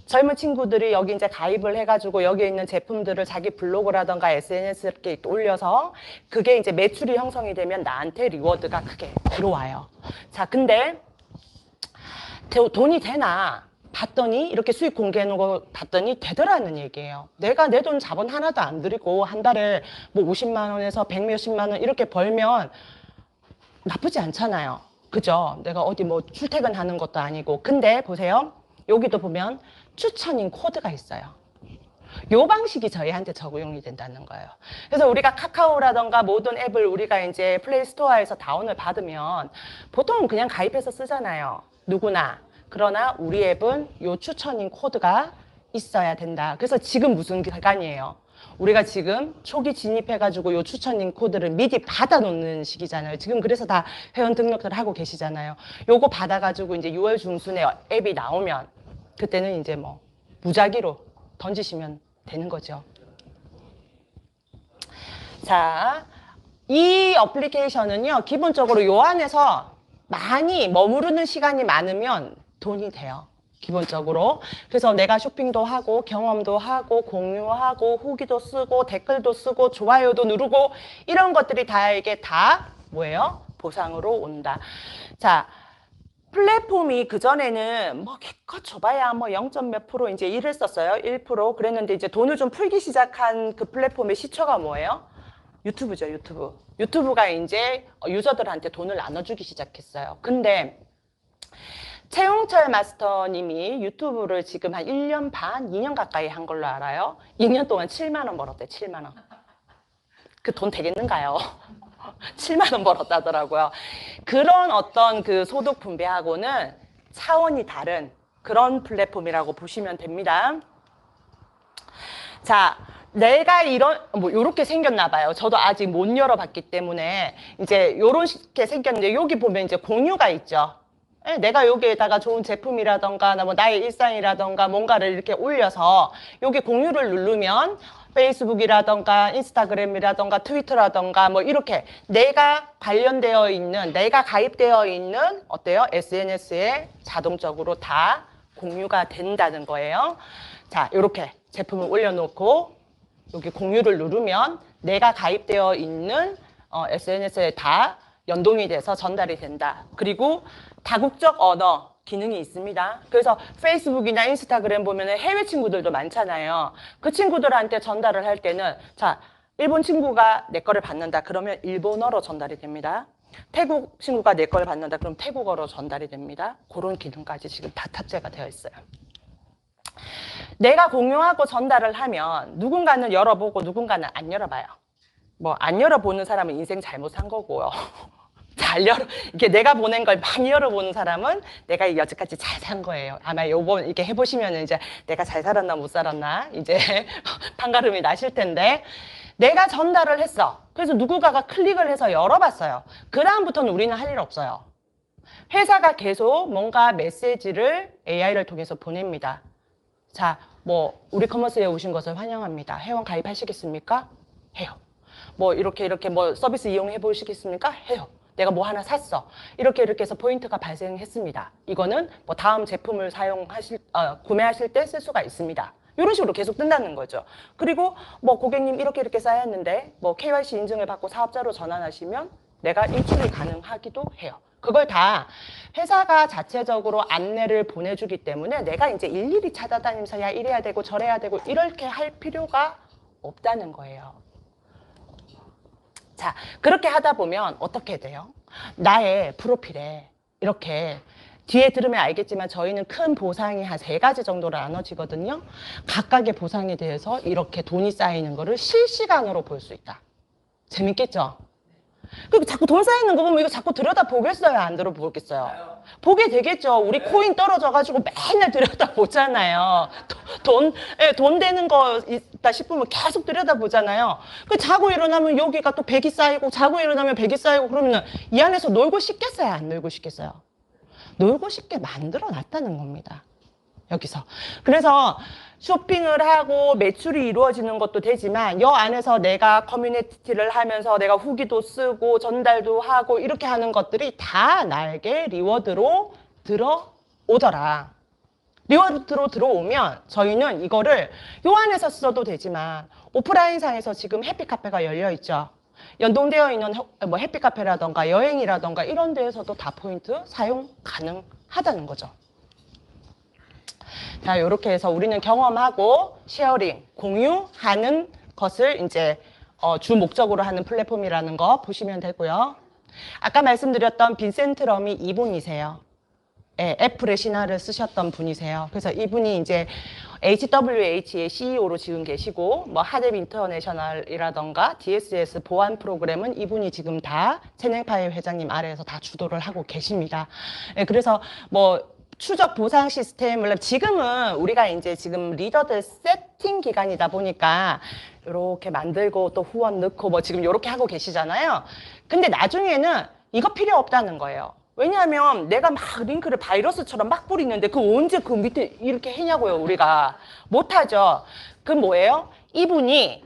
젊은 친구들이 여기 이제 가입을 해가지고 여기에 있는 제품들을 자기 블로그라던가 SNS에 이렇게 올려서 그게 이제 매출이 형성이 되면 나한테 리워드가 크게 들어와요. 자, 근데 돈이 되나 봤더니, 이렇게 수익 공개해놓은 거 봤더니 되더라는 얘기예요. 내가 내 돈 자본 하나도 안 들이고 한 달에 뭐 50만 원에서 100 몇십만 원 이렇게 벌면 나쁘지 않잖아요. 그죠? 내가 어디 뭐 출퇴근하는 것도 아니고. 근데 보세요. 여기도 보면 추천인 코드가 있어요. 요 방식이 저희한테 적용이 된다는 거예요. 그래서 우리가 카카오라던가 모든 앱을 우리가 이제 플레이 스토어에서 다운을 받으면 보통은 그냥 가입해서 쓰잖아요. 누구나. 그러나 우리 앱은 요 추천인 코드가 있어야 된다. 그래서 지금 무슨 기간이에요? 우리가 지금 초기 진입해가지고 요 추천인 코드를 미리 받아놓는 시기잖아요. 지금 그래서 다 회원 등록을 하고 계시잖아요. 요거 받아가지고 이제 6월 중순에 앱이 나오면 그때는 이제 뭐 무작위로 던지시면 되는 거죠. 자, 이 어플리케이션은요, 기본적으로 요 안에서 많이 머무르는 시간이 많으면 돈이 돼요. 기본적으로. 그래서 내가 쇼핑도 하고 경험도 하고 공유하고 후기도 쓰고 댓글도 쓰고 좋아요도 누르고 이런 것들이 다 이게 다 뭐예요? 보상으로 온다. 자, 플랫폼이 그전에는 뭐 기껏 줘봐야 뭐 0. 몇 프로 이제 이랬었어요. 1%. 그랬는데 이제 돈을 좀 풀기 시작한 그 플랫폼의 시초가 뭐예요? 유튜브죠, 유튜브. 유튜브가 이제 유저들한테 돈을 나눠주기 시작했어요. 근데 최홍철 마스터님이 유튜브를 지금 한 1년 반, 2년 가까이 한 걸로 알아요. 2년 동안 7만 원 벌었대, 7만 원. 그 돈 되겠는가요? 7만 원 벌었다더라고요. 그런 어떤 그 소득 분배하고는 차원이 다른 그런 플랫폼이라고 보시면 됩니다. 자, 내가 요렇게 생겼나 봐요. 저도 아직 못 열어봤기 때문에 이제 요렇게 생겼는데 여기 보면 이제 공유가 있죠. 내가 여기에다가 좋은 제품이라던가 뭐 나의 일상이라던가 뭔가를 이렇게 올려서 여기 공유를 누르면 페이스북이라던가 인스타그램이라던가 트위터라던가 뭐 이렇게 내가 관련되어 있는, 내가 가입되어 있는 어때요? SNS에 자동적으로 다 공유가 된다는 거예요. 자, 이렇게 제품을 올려놓고 여기 공유를 누르면 내가 가입되어 있는 SNS에 다 연동이 돼서 전달이 된다. 그리고 다국적 언어 기능이 있습니다. 그래서 페이스북이나 인스타그램 보면 해외 친구들도 많잖아요. 그 친구들한테 전달을 할 때는 자, 일본 친구가 내 거를 받는다. 그러면 일본어로 전달이 됩니다. 태국 친구가 내 걸 받는다. 그럼 태국어로 전달이 됩니다. 그런 기능까지 지금 다 탑재가 되어 있어요. 내가 공유하고 전달을 하면 누군가는 열어보고 누군가는 안 열어봐요. 뭐 안 열어보는 사람은 인생 잘못 산 거고요. 이렇게 내가 보낸 걸 많이 열어보는 사람은 내가 여지까지 잘 산 거예요. 아마 요번 이렇게 해보시면 이제 내가 잘 살았나 못 살았나 이제 판가름이 나실 텐데, 내가 전달을 했어. 그래서 누군가가 클릭을 해서 열어봤어요. 그 다음부터는 우리는 할 일 없어요. 회사가 계속 뭔가 메시지를 AI를 통해서 보냅니다. 자, 뭐 우리 커머스에 오신 것을 환영합니다. 회원 가입하시겠습니까? 해요. 뭐 이렇게 뭐 서비스 이용해 보시겠습니까? 해요. 내가 뭐 하나 샀어. 이렇게 해서 포인트가 발생했습니다. 이거는 뭐 다음 제품을 구매하실 때 쓸 수가 있습니다. 이런 식으로 계속 뜬다는 거죠. 그리고 뭐 고객님 이렇게 쌓였는데 뭐 KYC 인증을 받고 사업자로 전환하시면 내가 인출이 가능하기도 해요. 그걸 다 회사가 자체적으로 안내를 보내주기 때문에 내가 이제 일일이 찾아다니면서 야 이래야 되고 저래야 되고 이렇게 할 필요가 없다는 거예요. 자, 그렇게 하다 보면 어떻게 돼요? 나의 프로필에 이렇게 뒤에 들으면 알겠지만 저희는 큰 보상이 한 3가지 정도로 나눠지거든요. 각각의 보상에 대해서 이렇게 돈이 쌓이는 거를 실시간으로 볼 수 있다. 재밌겠죠? 그리고 자꾸 돈 쌓이는 거 보면 이거 자꾸 들여다보겠어요? 안 들여다보겠어요? 보게 되겠죠. 우리 코인 떨어져가지고 맨날 들여다보잖아요. 돈 되는 거 있다 싶으면 계속 들여다보잖아요. 그 자고 일어나면 여기가 또 100이 쌓이고 자고 일어나면 100이 쌓이고 그러면 이 안에서 놀고 싶겠어요? 안 놀고 싶겠어요? 놀고 싶게 만들어 놨다는 겁니다. 여기서. 그래서 쇼핑을 하고 매출이 이루어지는 것도 되지만 이 안에서 내가 커뮤니티를 하면서 내가 후기도 쓰고 전달도 하고 이렇게 하는 것들이 다 나에게 리워드로 들어오더라. 리워드로 들어오면 저희는 이거를 이 안에서 써도 되지만 오프라인상에서 지금 해피카페가 열려 있죠. 연동되어 있는 뭐 해피카페라던가 여행이라던가 이런 데에서도 다 포인트 사용 가능하다는 거죠. 자, 이렇게 해서 우리는 경험하고 쉐어링, 공유하는 것을 이제 주 목적으로 하는 플랫폼이라는 거 보시면 되고요. 아까 말씀드렸던 빈센트 럼이 이분이세요. 네, 애플의 신화를 쓰셨던 분이세요. 그래서 이분이 이제 HWH의 CEO로 지금 계시고 뭐 하뎁 인터내셔널이라던가 DSS 보안 프로그램은 이분이 지금 다 채냉파이 회장님 아래에서 다 주도를 하고 계십니다. 네, 그래서 뭐 추적 보상 시스템을 지금은 우리가 이제 지금 리더들 세팅 기간이다 보니까 이렇게 만들고 또 후원 넣고 뭐 지금 이렇게 하고 계시잖아요. 근데 나중에는 이거 필요 없다는 거예요. 왜냐하면 내가 막 링크를 바이러스처럼 막 뿌리는데 그 언제 그 밑에 이렇게 해냐고요. 우리가 못하죠. 그 뭐예요? 이분이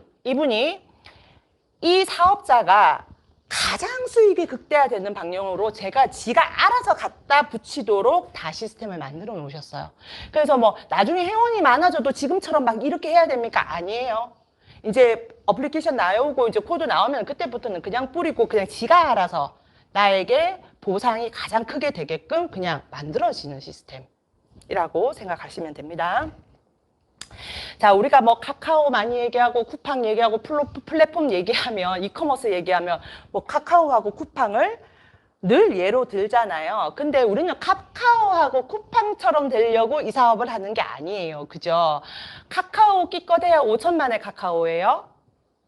이 사업자가 가장 수익이 극대화되는 방향으로 지가 알아서 갖다 붙이도록 다 시스템을 만들어 놓으셨어요. 그래서 뭐 나중에 회원이 많아져도 지금처럼 막 이렇게 해야 됩니까? 아니에요. 이제 어플리케이션 나오고 이제 코드 나오면 그때부터는 그냥 뿌리고 그냥 지가 알아서 나에게 보상이 가장 크게 되게끔 그냥 만들어지는 시스템이라고 생각하시면 됩니다. 자, 우리가 뭐 카카오 많이 얘기하고 쿠팡 얘기하고 플랫폼 얘기하면 이커머스 얘기하면 뭐 카카오하고 쿠팡을 늘 예로 들잖아요. 근데 우리는 카카오하고 쿠팡처럼 되려고 이 사업을 하는 게 아니에요. 그죠? 카카오 끼껏해야 5천만의 카카오예요.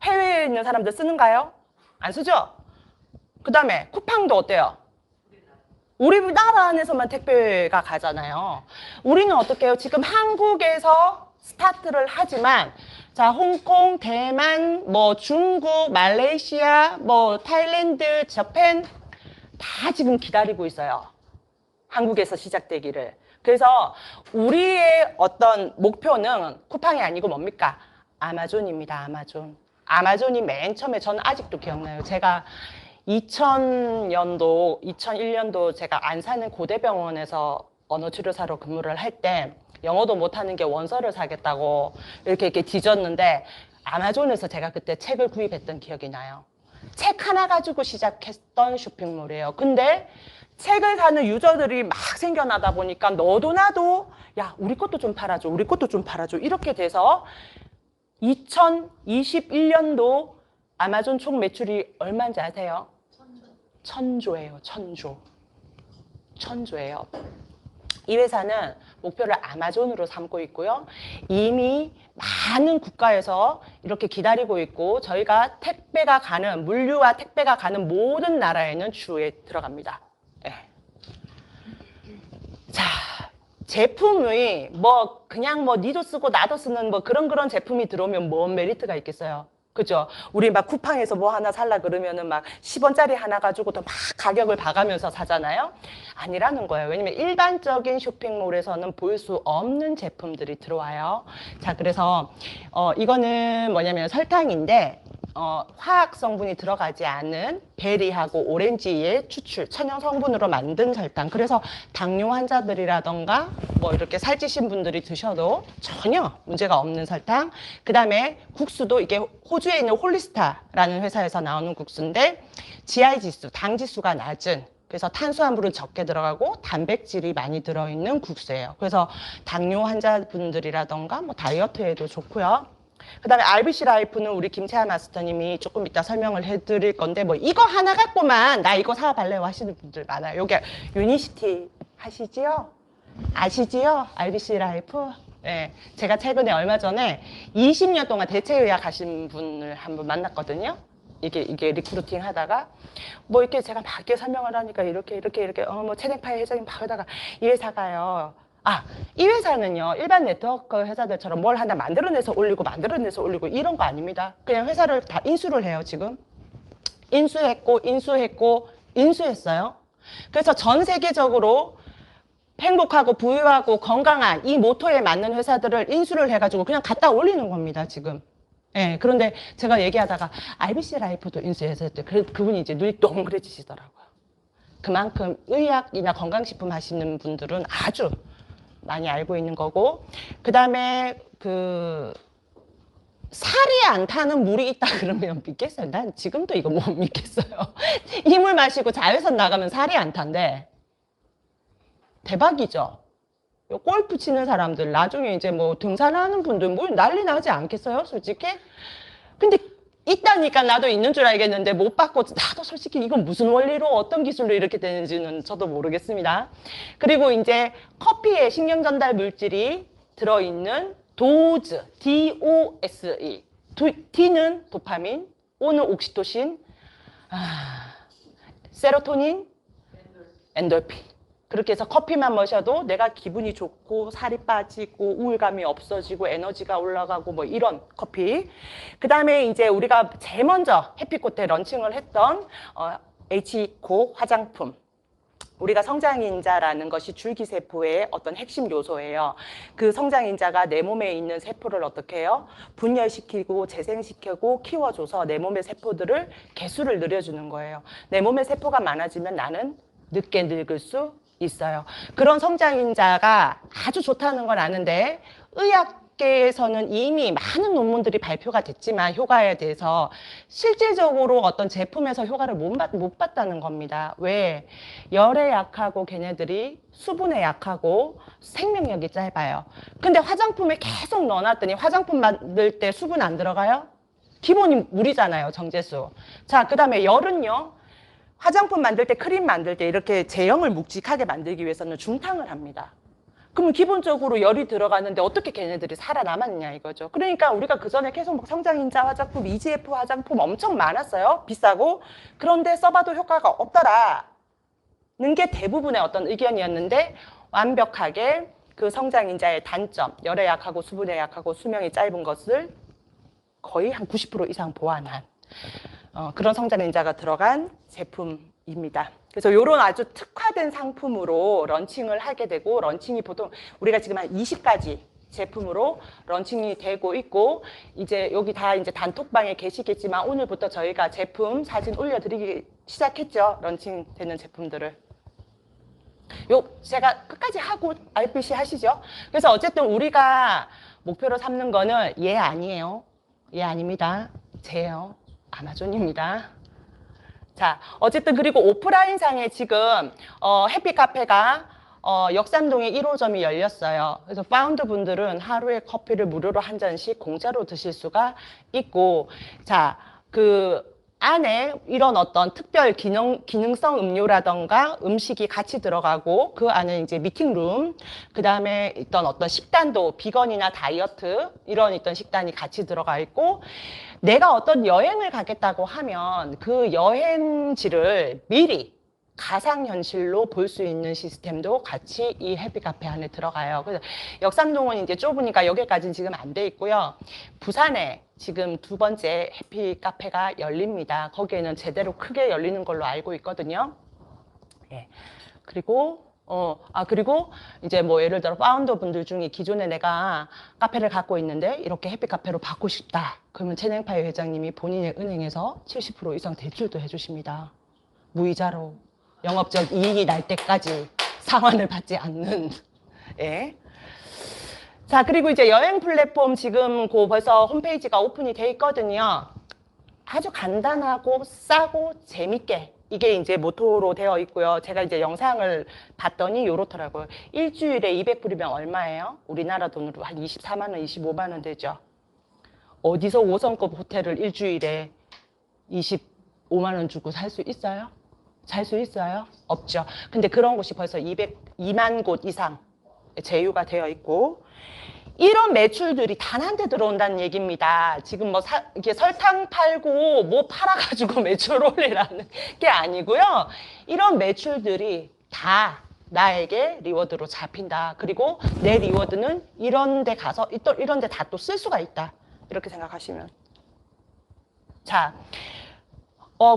해외에 있는 사람들 쓰는가요? 안 쓰죠? 그 다음에 쿠팡도 어때요? 우리나라 안에서만 택배가 가잖아요. 우리는 어떻게 해요? 지금 한국에서 스타트를 하지만 자, 홍콩, 대만, 뭐 중국, 말레이시아, 뭐 타일랜드, 저펜 다 지금 기다리고 있어요. 한국에서 시작되기를. 그래서 우리의 어떤 목표는 쿠팡이 아니고 뭡니까? 아마존입니다. 아마존. 아마존이 맨 처음에 저는 아직도 기억나요. 제가 2000년도, 2001년도 제가 안산의 고대병원에서 언어치료사로 근무를 할 때 영어도 못하는 게 원서를 사겠다고 이렇게 뒤졌는데 아마존에서 제가 그때 책을 구입했던 기억이 나요. 책 하나 가지고 시작했던 쇼핑몰이에요. 근데 책을 사는 유저들이 막 생겨나다 보니까 너도 나도 야 우리 것도 좀 팔아줘 우리 것도 좀 팔아줘 이렇게 돼서 2021년도 아마존 총 매출이 얼마인지 아세요? 천조예요. 천조예요. 이 회사는 목표를 아마존으로 삼고 있고요. 이미 많은 국가에서 이렇게 기다리고 있고 저희가 택배가 가는 물류와 택배가 가는 모든 나라에는 주에 들어갑니다. 네. 자, 제품이 뭐 그냥 뭐 니도 쓰고 나도 쓰는 뭐 그런 제품이 들어오면 뭔 메리트가 있겠어요? 그죠? 우리 막 쿠팡에서 뭐 하나 살라 그러면은 막 10원짜리 하나 가지고도 막 가격을 봐가면서 사잖아요? 아니라는 거예요. 왜냐면 일반적인 쇼핑몰에서는 볼 수 없는 제품들이 들어와요. 자, 그래서, 이거는 뭐냐면 설탕인데, 화학 성분이 들어가지 않은 베리하고 오렌지의 추출, 천연 성분으로 만든 설탕. 그래서 당뇨 환자들이라던가 뭐 이렇게 살찌신 분들이 드셔도 전혀 문제가 없는 설탕. 그 다음에 국수도 이게 호주에 있는 홀리스타라는 회사에서 나오는 국수인데 GI 지수, 당 지수가 낮은, 그래서 탄수화물은 적게 들어가고 단백질이 많이 들어있는 국수예요. 그래서 당뇨 환자분들이라던가 뭐 다이어트에도 좋고요. 그 다음에 RBC 라이프는 우리 김채아 마스터님이 조금 이따 설명을 해드릴 건데 뭐 이거 하나 갖고만 나 이거 사발래요 하시는 분들 많아요. 요게 유니시티 하시지요? 아시지요? RBC 라이프? 네, 제가 최근에 얼마 전에 20년 동안 대체의학 하신 분을 한번 만났거든요. 이게 리크루팅 하다가 뭐 이렇게 제가 막 이렇게 설명을 하니까 이렇게 뭐 체넥파이 회장님 막 하다가 이 회사가요. 이 회사는요, 일반 네트워크 회사들처럼 뭘 하나 만들어내서 올리고 이런 거 아닙니다. 그냥 회사를 다 인수를 해요, 지금. 인수했어요. 그래서 전 세계적으로 행복하고 부유하고 건강한 이 모토에 맞는 회사들을 인수를 해가지고 그냥 갖다 올리는 겁니다, 지금. 예, 그런데 제가 얘기하다가 RBC 라이프도 인수해서 그분이 이제 눈이 동그래지시더라고요. 그만큼 의학이나 건강식품 하시는 분들은 아주 많이 알고 있는 거고, 그 다음에 살이 안 타는 물이 있다 그러면 믿겠어요? 난 지금도 이거 못 믿겠어요. 이 물 마시고 자외선 나가면 살이 안 탄대. 대박이죠? 골프 치는 사람들, 나중에 이제 뭐 등산하는 분들 뭐 난리 나지 않겠어요? 솔직히? 근데 있다니까 나도 있는 줄 알겠는데 못 받고 나도 솔직히 이건 무슨 원리로 어떤 기술로 이렇게 되는지는 저도 모르겠습니다. 그리고 이제 커피에 신경 전달 물질이 들어있는 도즈, DOSE. D는 도파민, O는 옥시토신, 세로토닌, 엔돌핀. 그렇게 해서 커피만 마셔도 내가 기분이 좋고 살이 빠지고 우울감이 없어지고 에너지가 올라가고 뭐 이런 커피. 그 다음에 이제 우리가 제일 먼저 해피꽃 때 런칭을 했던 H코 화장품. 우리가 성장인자라는 것이 줄기세포의 어떤 핵심 요소예요. 그 성장인자가 내 몸에 있는 세포를 어떻게 해요? 분열시키고 재생시키고 키워줘서 내 몸의 세포들을 개수를 늘려주는 거예요. 내 몸의 세포가 많아지면 나는 늦게 늙을 수 있어요. 그런 성장인자가 아주 좋다는 건 아는데 의학계에서는 이미 많은 논문들이 발표가 됐지만 효과에 대해서 실질적으로 어떤 제품에서 효과를 못 봤다는 겁니다. 왜? 열에 약하고 걔네들이 수분에 약하고 생명력이 짧아요. 근데 화장품에 계속 넣어놨더니 화장품 만들 때 수분 안 들어가요? 기본이 물이잖아요, 정제수. 자, 그 다음에 열은요. 화장품 만들 때, 크림 만들 때 이렇게 제형을 묵직하게 만들기 위해서는 중탕을 합니다. 그러면 기본적으로 열이 들어가는데 어떻게 걔네들이 살아남았냐 이거죠. 그러니까 우리가 그전에 계속 막 성장인자 화장품, EGF 화장품 엄청 많았어요. 비싸고. 그런데 써봐도 효과가 없더라는 게 대부분의 어떤 의견이었는데 완벽하게 그 성장인자의 단점, 열에 약하고 수분에 약하고 수명이 짧은 것을 거의 한 90% 이상 보완한 그런 성장인자가 들어간 제품입니다. 그래서 이런 아주 특화된 상품으로 런칭을 하게 되고, 런칭이 보통 우리가 지금 한 20가지 제품으로 런칭이 되고 있고, 이제 여기 다 이제 단톡방에 계시겠지만 오늘부터 저희가 제품 사진 올려드리기 시작했죠. 런칭되는 제품들을. 제가 끝까지 하고 RBC 하시죠. 그래서 어쨌든 우리가 목표로 삼는 거는 얘 아니에요. 얘 아닙니다. 쟤예요. 아마존입니다. 자, 어쨌든 그리고 오프라인상에 지금 해피카페가 역삼동에 1호점이 열렸어요. 그래서 파운드 분들은 하루에 커피를 무료로 한 잔씩 공짜로 드실 수가 있고, 자, 그 안에 이런 어떤 특별 기능성 음료라던가 음식이 같이 들어가고, 그 안에 이제 미팅룸, 그 다음에 있던 어떤 식단도 비건이나 다이어트 이런 있던 식단이 같이 들어가 있고, 내가 어떤 여행을 가겠다고 하면 그 여행지를 미리 가상현실로 볼 수 있는 시스템도 같이 이 해피카페 안에 들어가요. 그래서 역삼동은 이제 좁으니까 여기까지는 지금 안 돼 있고요. 부산에 지금 두 번째 해피카페가 열립니다. 거기에는 제대로 크게 열리는 걸로 알고 있거든요. 예. 그리고 그리고 이제 뭐 예를 들어 파운더 분들 중에 기존에 내가 카페를 갖고 있는데 이렇게 햇빛 카페로 받고 싶다. 그러면 채냉파이 회장님이 본인의 은행에서 70% 이상 대출도 해주십니다. 무이자로 영업적 이익이 날 때까지 상환을 받지 않는. 예. 자, 그리고 이제 여행 플랫폼 지금 벌써 홈페이지가 오픈이 돼 있거든요. 아주 간단하고 싸고 재밌게 이게 이제 모토로 되어 있고요. 제가 이제 영상을 봤더니 요렇더라고요. 일주일에 200불이면 얼마예요? 우리나라 돈으로 한 24만 원, 25만 원 되죠. 어디서 5성급 호텔을 일주일에 25만 원 주고 살 수 있어요? 살 수 있어요? 없죠. 근데 그런 곳이 벌써 2만 곳 이상 제휴가 되어 있고, 이런 매출들이 단 한 대 들어온다는 얘기입니다. 지금 뭐 이게 설탕 팔고 뭐 팔아가지고 매출 올리라는 게 아니고요. 이런 매출들이 다 나에게 리워드로 잡힌다. 그리고 내 리워드는 이런 데 가서 또 이런 데 다 또 쓸 수가 있다. 이렇게 생각하시면. 자,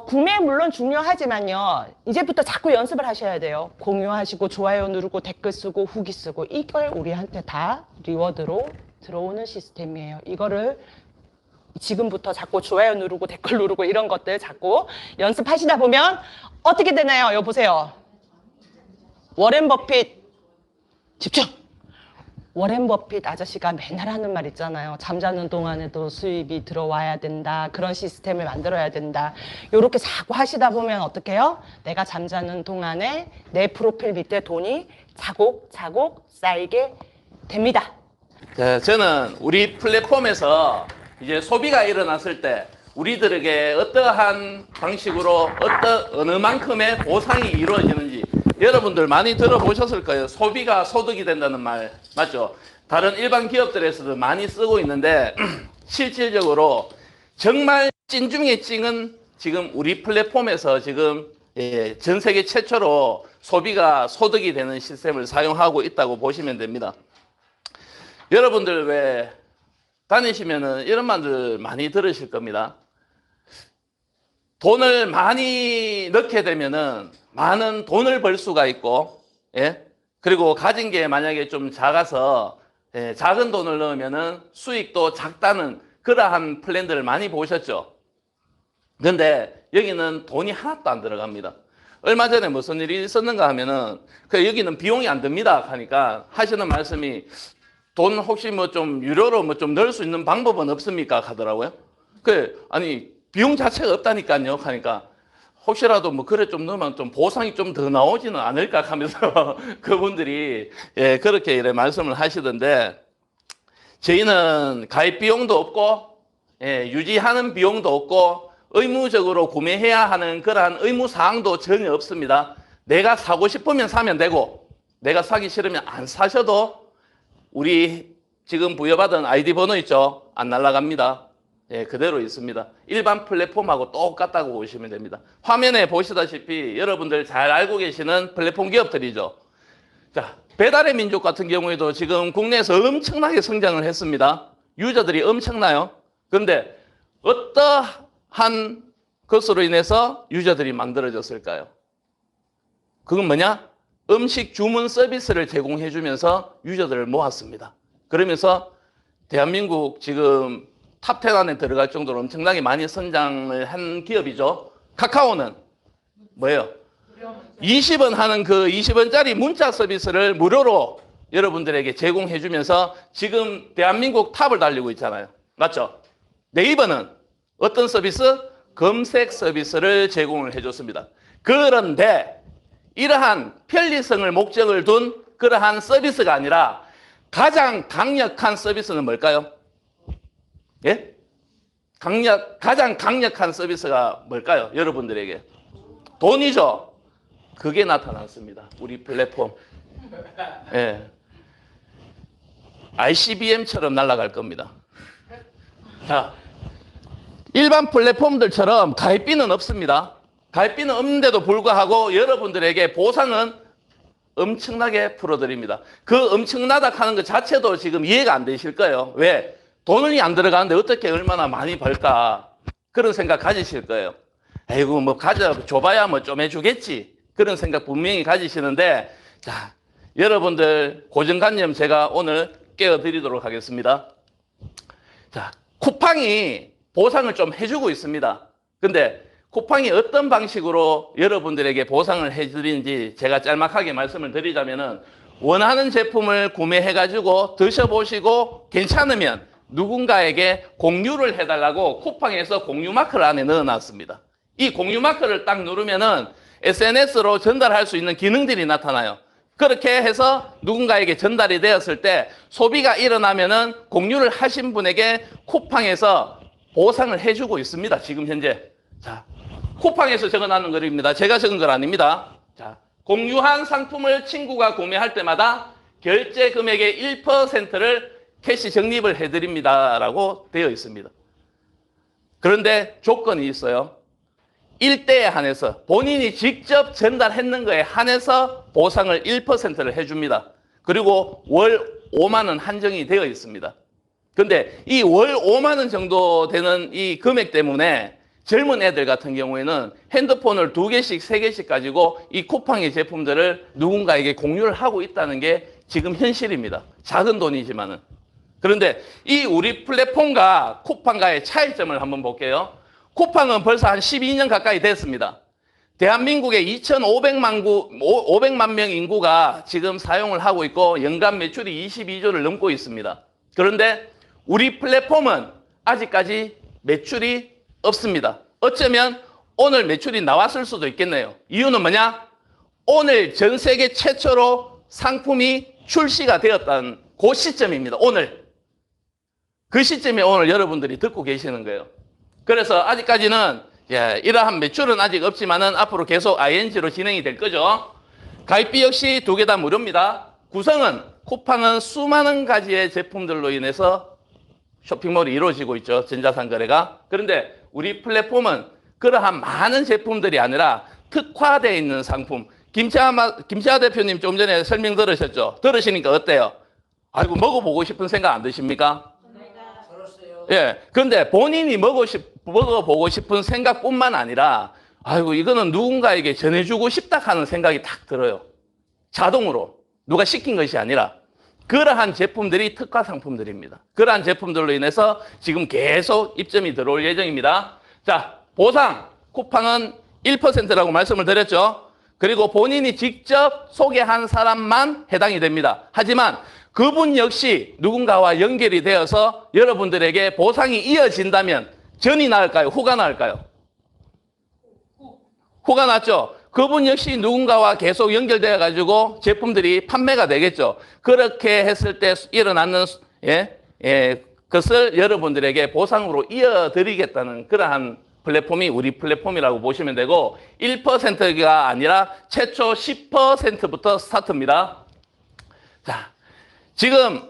구매 물론 중요하지만요. 이제부터 자꾸 연습을 하셔야 돼요. 공유하시고 좋아요 누르고 댓글 쓰고 후기 쓰고 이걸 우리한테 다 리워드로 들어오는 시스템이에요. 이거를 지금부터 자꾸 좋아요 누르고 댓글 누르고 이런 것들 자꾸 연습하시다 보면 어떻게 되나요? 여기 보세요. 워렌 버핏 집중! 워렌 버핏 아저씨가 맨날 하는 말 있잖아요. 잠자는 동안에도 수입이 들어와야 된다. 그런 시스템을 만들어야 된다. 요렇게 자꾸 하시다 보면 어떻게 해요? 내가 잠자는 동안에 내 프로필 밑에 돈이 차곡차곡 쌓이게 됩니다. 자, 저는 우리 플랫폼에서 이제 소비가 일어났을 때 우리들에게 어떠한 방식으로 어느 만큼의 보상이 이루어지는지 여러분들 많이 들어보셨을 거예요. 소비가 소득이 된다는 말 맞죠? 다른 일반 기업들에서도 많이 쓰고 있는데 실질적으로 정말 찐 중에 찐은 지금 우리 플랫폼에서 지금 전 세계 최초로 소비가 소득이 되는 시스템을 사용하고 있다고 보시면 됩니다. 여러분들 왜 다니시면은 이런 말들 많이 들으실 겁니다. 돈을 많이 넣게 되면은 많은 돈을 벌 수가 있고, 예? 그리고 가진 게 만약에 좀 작아서, 작은 돈을 넣으면은 수익도 작다는 그러한 플랜들을 많이 보셨죠? 근데 여기는 돈이 하나도 안 들어갑니다. 얼마 전에 무슨 일이 있었는가 하면은, 여기는 비용이 안 듭니다. 하니까 하시는 말씀이 돈 혹시 뭐 좀 유료로 뭐 좀 넣을 수 있는 방법은 없습니까? 하더라고요. 아니, 비용 자체가 없다니까요. 하니까 혹시라도 뭐 그래 좀 넣으면 좀 보상이 좀 더 나오지는 않을까 하면서 그분들이 그렇게 이래 말씀을 하시던데, 저희는 가입 비용도 없고 유지하는 비용도 없고 의무적으로 구매해야 하는 그러한 의무 사항도 전혀 없습니다. 내가 사고 싶으면 사면 되고 내가 사기 싫으면 안 사셔도 우리 지금 부여받은 아이디 번호 있죠? 안 날아갑니다. 그대로 있습니다. 일반 플랫폼하고 똑같다고 보시면 됩니다. 화면에 보시다시피 여러분들 잘 알고 계시는 플랫폼 기업들이죠. 자, 배달의 민족 같은 경우에도 지금 국내에서 엄청나게 성장을 했습니다. 유저들이 엄청나요. 그런데 어떠한 것으로 인해서 유저들이 만들어졌을까요? 그건 뭐냐? 음식 주문 서비스를 제공해 주면서 유저들을 모았습니다. 그러면서 대한민국 지금 탑10 안에 들어갈 정도로 엄청나게 많이 성장을 한 기업이죠. 카카오는 뭐예요? 20원 하는 그 20원짜리 문자 서비스를 무료로 여러분들에게 제공해 주면서 지금 대한민국 탑을 달리고 있잖아요. 맞죠? 네이버는 어떤 서비스? 검색 서비스를 제공을 해 줬습니다. 그런데 이러한 편리성을 목적을 둔 그러한 서비스가 아니라 가장 강력한 서비스는 뭘까요? 예? 가장 강력한 서비스가 뭘까요? 여러분들에게. 돈이죠. 그게 나타났습니다. 우리 플랫폼. 예. ICBM처럼 날아갈 겁니다. 자, 일반 플랫폼들처럼 가입비는 없습니다. 가입비는 없는데도 불구하고 여러분들에게 보상은 엄청나게 풀어드립니다. 그 엄청나다 하는 것 자체도 지금 이해가 안 되실 거예요. 왜? 돈이 안 들어가는데 어떻게 얼마나 많이 벌까? 그런 생각 가지실 거예요. 아이고, 뭐 줘봐야 뭐 좀 해주겠지. 그런 생각 분명히 가지시는데 자, 여러분들 고정관념 제가 오늘 깨워드리도록 하겠습니다. 자, 쿠팡이 보상을 좀 해주고 있습니다. 근데 쿠팡이 어떤 방식으로 여러분들에게 보상을 해드리는지 제가 짤막하게 말씀을 드리자면은 원하는 제품을 구매해가지고 드셔보시고 괜찮으면 누군가에게 공유를 해달라고 쿠팡에서 공유 마크를 안에 넣어놨습니다. 이 공유 마크를 딱 누르면은 SNS로 전달할 수 있는 기능들이 나타나요. 그렇게 해서 누군가에게 전달이 되었을 때 소비가 일어나면은 공유를 하신 분에게 쿠팡에서 보상을 해주고 있습니다. 지금 현재. 자, 쿠팡에서 적어놨는 글입니다. 제가 적은 건 아닙니다. 자, 공유한 상품을 친구가 구매할 때마다 결제 금액의 1%를 캐시 적립을 해드립니다. 라고 되어 있습니다. 그런데 조건이 있어요. 일대에 한해서 본인이 직접 전달했는 거에 한해서 보상을 1%를 해줍니다. 그리고 월 5만 원 한정이 되어 있습니다. 근데 이 월 5만 원 정도 되는 이 금액 때문에 젊은 애들 같은 경우에는 핸드폰을 2개씩, 3개씩 가지고 이 쿠팡의 제품들을 누군가에게 공유를 하고 있다는 게 지금 현실입니다. 작은 돈이지만은. 그런데 이 우리 플랫폼과 쿠팡과의 차이점을 한번 볼게요. 쿠팡은 벌써 한 12년 가까이 됐습니다. 대한민국의 500만 명 인구가 지금 사용을 하고 있고 연간 매출이 22조를 넘고 있습니다. 그런데 우리 플랫폼은 아직까지 매출이 없습니다. 어쩌면 오늘 매출이 나왔을 수도 있겠네요. 이유는 뭐냐? 오늘 전 세계 최초로 상품이 출시가 되었다는 그 시점입니다. 오늘. 그 시점에 오늘 여러분들이 듣고 계시는 거예요. 그래서 아직까지는 이러한 매출은 아직 없지만은 앞으로 계속 ING로 진행이 될 거죠. 가입비 역시 2개 다 무료입니다. 구성은 쿠팡은 수많은 가지의 제품들로 인해서 쇼핑몰이 이루어지고 있죠. 전자상 거래가. 그런데 우리 플랫폼은 그러한 많은 제품들이 아니라 특화되어 있는 상품. 김치아 대표님 좀 전에 설명 들으셨죠? 들으시니까 어때요? 아이고 먹어보고 싶은 생각 안 드십니까? 예. 그런데 본인이 먹어보고 싶은 생각뿐만 아니라, 아이고, 이거는 누군가에게 전해주고 싶다 하는 생각이 딱 들어요. 자동으로. 누가 시킨 것이 아니라. 그러한 제품들이 특화 상품들입니다. 그러한 제품들로 인해서 지금 계속 입점이 들어올 예정입니다. 자, 보상. 쿠팡은 1%라고 말씀을 드렸죠. 그리고 본인이 직접 소개한 사람만 해당이 됩니다. 하지만 그분 역시 누군가와 연결이 되어서 여러분들에게 보상이 이어진다면 전이 나을까요? 후가 나을까요? 후가 낫죠? 그분 역시 누군가와 계속 연결되어 가지고 제품들이 판매가 되겠죠. 그렇게 했을 때 일어나는 것을 여러분들에게 보상으로 이어드리겠다는 그러한 플랫폼이 우리 플랫폼이라고 보시면 되고 1%가 아니라 최초 10%부터 스타트입니다. 자, 지금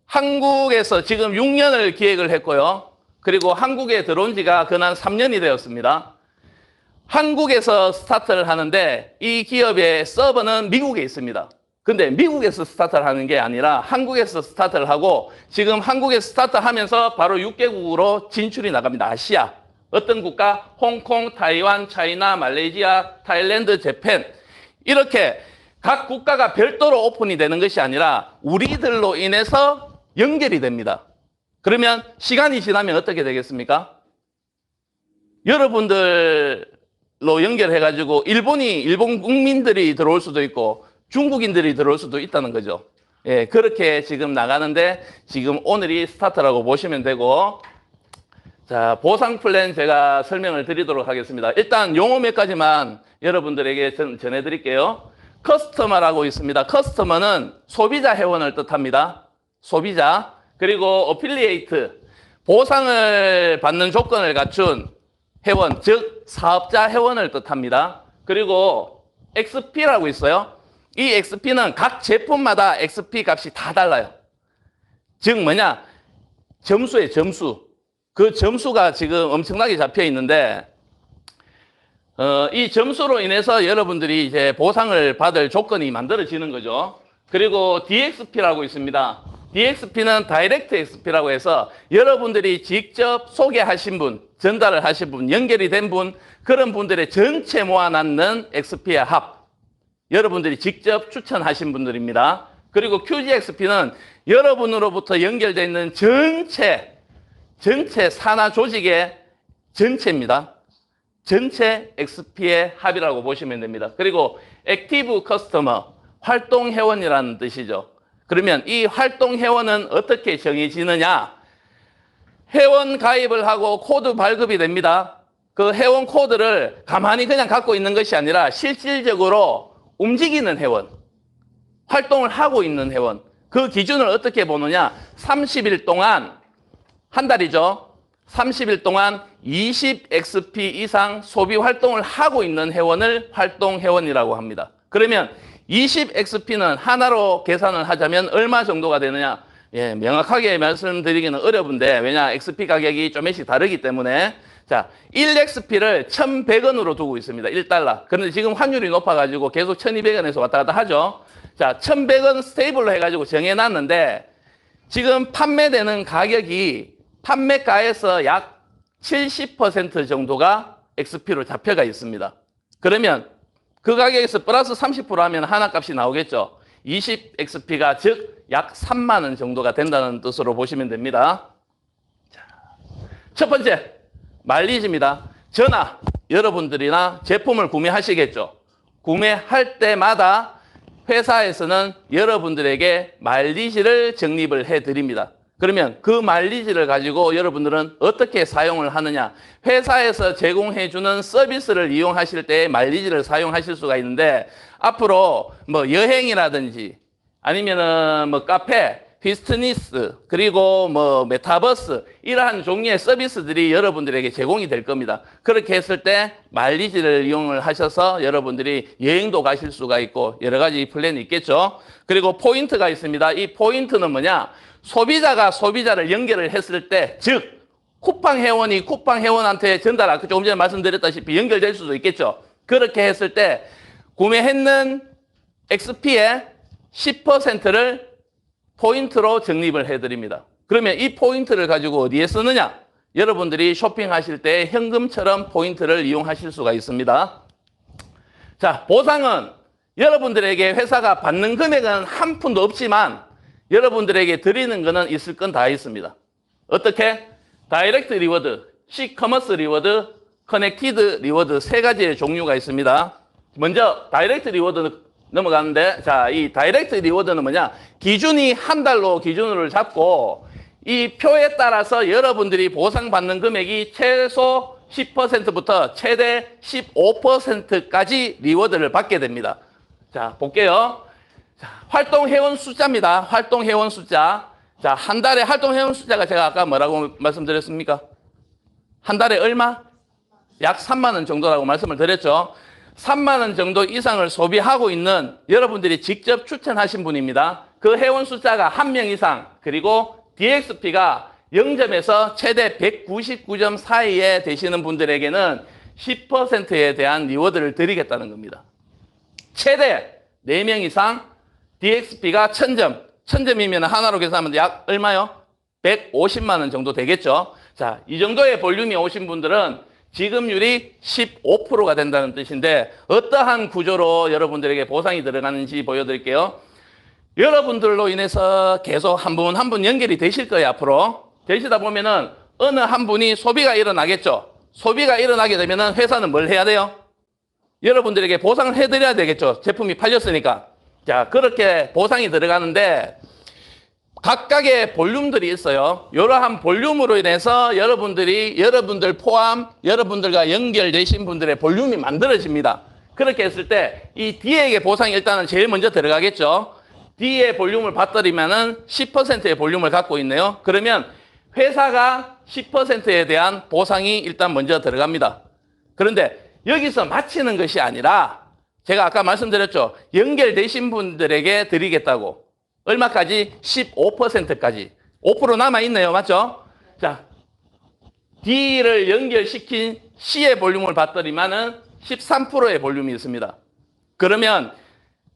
한국에서 지금 6년을 기획을 했고요. 그리고 한국에 들어온 지가 근한 3년이 되었습니다. 한국에서 스타트를 하는데 이 기업의 서버는 미국에 있습니다. 근데 미국에서 스타트를 하는 게 아니라 한국에서 스타트를 하고 지금 한국에서 스타트하면서 바로 6개국으로 진출이 나갑니다. 아시아. 어떤 국가? 홍콩, 타이완, 차이나, 말레이시아, 타일랜드, 재팬. 이렇게 각 국가가 별도로 오픈이 되는 것이 아니라 우리들로 인해서 연결이 됩니다. 그러면 시간이 지나면 어떻게 되겠습니까? 여러분들로 연결해가지고 일본 국민들이 들어올 수도 있고 중국인들이 들어올 수도 있다는 거죠. 예, 그렇게 지금 나가는데 지금 오늘이 스타트라고 보시면 되고 자, 보상 플랜 제가 설명을 드리도록 하겠습니다. 일단 용어 몇 가지만 여러분들에게 전해드릴게요. 커스터머라고 있습니다. 커스터머는 소비자 회원을 뜻합니다. 소비자. 그리고 어필리에이트. 보상을 받는 조건을 갖춘 회원, 즉 사업자 회원을 뜻합니다. 그리고 XP라고 있어요. 이 XP는 각 제품마다 XP 값이 다 달라요. 즉 뭐냐? 점수의 점수. 그 점수가 지금 엄청나게 잡혀 있는데 이 점수로 인해서 여러분들이 이제 보상을 받을 조건이 만들어지는 거죠. 그리고 DXP라고 있습니다. DXP는 다이렉트 XP라고 해서 여러분들이 직접 소개하신 분, 전달을 하신 분, 연결이 된 분, 그런 분들의 전체 모아놨는 XP의 합. 여러분들이 직접 추천하신 분들입니다. 그리고 QGXP는 여러분으로부터 연결되어 있는 전체 산하 조직의 전체입니다. 전체 XP의 합이라고 보시면 됩니다. 그리고 액티브 커스터머, 활동 회원이라는 뜻이죠. 그러면 이 활동 회원은 어떻게 정해지느냐? 회원 가입을 하고 코드 발급이 됩니다. 그 회원 코드를 가만히 그냥 갖고 있는 것이 아니라 실질적으로 움직이는 회원, 활동을 하고 있는 회원, 그 기준을 어떻게 보느냐? 30일 동안, 한 달이죠. 30일 동안 20XP 이상 소비 활동을 하고 있는 회원을 활동 회원이라고 합니다. 그러면 20XP는 하나로 계산을 하자면 얼마 정도가 되느냐? 예, 명확하게 말씀드리기는 어려운데, 왜냐, XP 가격이 조금씩 다르기 때문에. 자, 1XP를 1,100원으로 두고 있습니다. 1달러. 그런데 지금 환율이 높아가지고 계속 1,200원에서 왔다 갔다 하죠. 자, 1,100원 스테이블로 해가지고 정해놨는데, 지금 판매되는 가격이 판매가에서 약 70% 정도가 XP로 잡혀가 있습니다. 그러면 그 가격에서 플러스 30% 하면 하나 값이 나오겠죠. 20XP가 즉 약 3만 원 정도가 된다는 뜻으로 보시면 됩니다. 자, 첫 번째, 마일리지입니다. 저나 여러분들이나 제품을 구매하시겠죠. 구매할 때마다 회사에서는 여러분들에게 마일리지를 적립을 해드립니다. 그러면 그 마일리지를 가지고 여러분들은 어떻게 사용을 하느냐? 회사에서 제공해주는 서비스를 이용하실 때 마일리지를 사용하실 수가 있는데, 앞으로 뭐 여행이라든지 아니면은 뭐 카페, 피트니스, 그리고 뭐 메타버스, 이러한 종류의 서비스들이 여러분들에게 제공이 될 겁니다. 그렇게 했을 때 마일리지를 이용을 하셔서 여러분들이 여행도 가실 수가 있고 여러 가지 플랜이 있겠죠. 그리고 포인트가 있습니다. 이 포인트는 뭐냐? 소비자가 소비자를 연결을 했을 때, 즉 쿠팡 회원이 쿠팡 회원한테 전달, 아까 조금 전에 말씀드렸다시피 연결될 수도 있겠죠. 그렇게 했을 때 구매했는 XP의 10%를 포인트로 적립을 해드립니다. 그러면 이 포인트를 가지고 어디에 쓰느냐? 여러분들이 쇼핑하실 때 현금처럼 포인트를 이용하실 수가 있습니다. 자, 보상은 여러분들에게 회사가 받는 금액은 한 푼도 없지만 여러분들에게 드리는 거는 있을 건 다 있습니다. 어떻게? 다이렉트 리워드, 시커머스 리워드, 커넥티드 리워드 세 가지의 종류가 있습니다. 먼저 다이렉트 리워드 넘어가는데, 자, 이 다이렉트 리워드는 뭐냐? 기준이 한 달로 기준으로 잡고 이 표에 따라서 여러분들이 보상받는 금액이 최소 10%부터 최대 15%까지 리워드를 받게 됩니다. 자, 볼게요. 자, 활동 회원 숫자입니다. 활동 회원 숫자. 자, 한 달에 활동 회원 숫자가 제가 아까 뭐라고 말씀드렸습니까? 한 달에 얼마? 약 3만 원 정도라고 말씀을 드렸죠. 3만 원 정도 이상을 소비하고 있는 여러분들이 직접 추천하신 분입니다. 그 회원 숫자가 1명 이상, 그리고 DXP가 0점에서 최대 199점 사이에 되시는 분들에게는 10%에 대한 리워드를 드리겠다는 겁니다. 최대 4명 이상, DXP가 1000점, 1000점이면 하나로 계산하면 약 얼마요? 150만 원 정도 되겠죠. 자, 이 정도의 볼륨이 오신 분들은 지급률이 15%가 된다는 뜻인데, 어떠한 구조로 여러분들에게 보상이 들어가는지 보여드릴게요. 여러분들로 인해서 계속 한 분 한 분 연결이 되실 거예요. 앞으로 되시다 보면은 어느 한 분이 소비가 일어나겠죠. 소비가 일어나게 되면은 회사는 뭘 해야 돼요? 여러분들에게 보상을 해드려야 되겠죠. 제품이 팔렸으니까. 자, 그렇게 보상이 들어가는데 각각의 볼륨들이 있어요. 이러한 볼륨으로 인해서 여러분들 포함, 여러분들과 연결되신 분들의 볼륨이 만들어집니다. 그렇게 했을 때 이 D에게 보상이 일단은 제일 먼저 들어가겠죠. D의 볼륨을 받들이면은 10%의 볼륨을 갖고 있네요. 그러면 회사가 10%에 대한 보상이 일단 먼저 들어갑니다. 그런데 여기서 마치는 것이 아니라 제가 아까 말씀드렸죠. 연결되신 분들에게 드리겠다고. 얼마까지? 15%까지. 5% 남아있네요. 맞죠? 자, D를 연결시킨 C의 볼륨을 받더니만은 13%의 볼륨이 있습니다. 그러면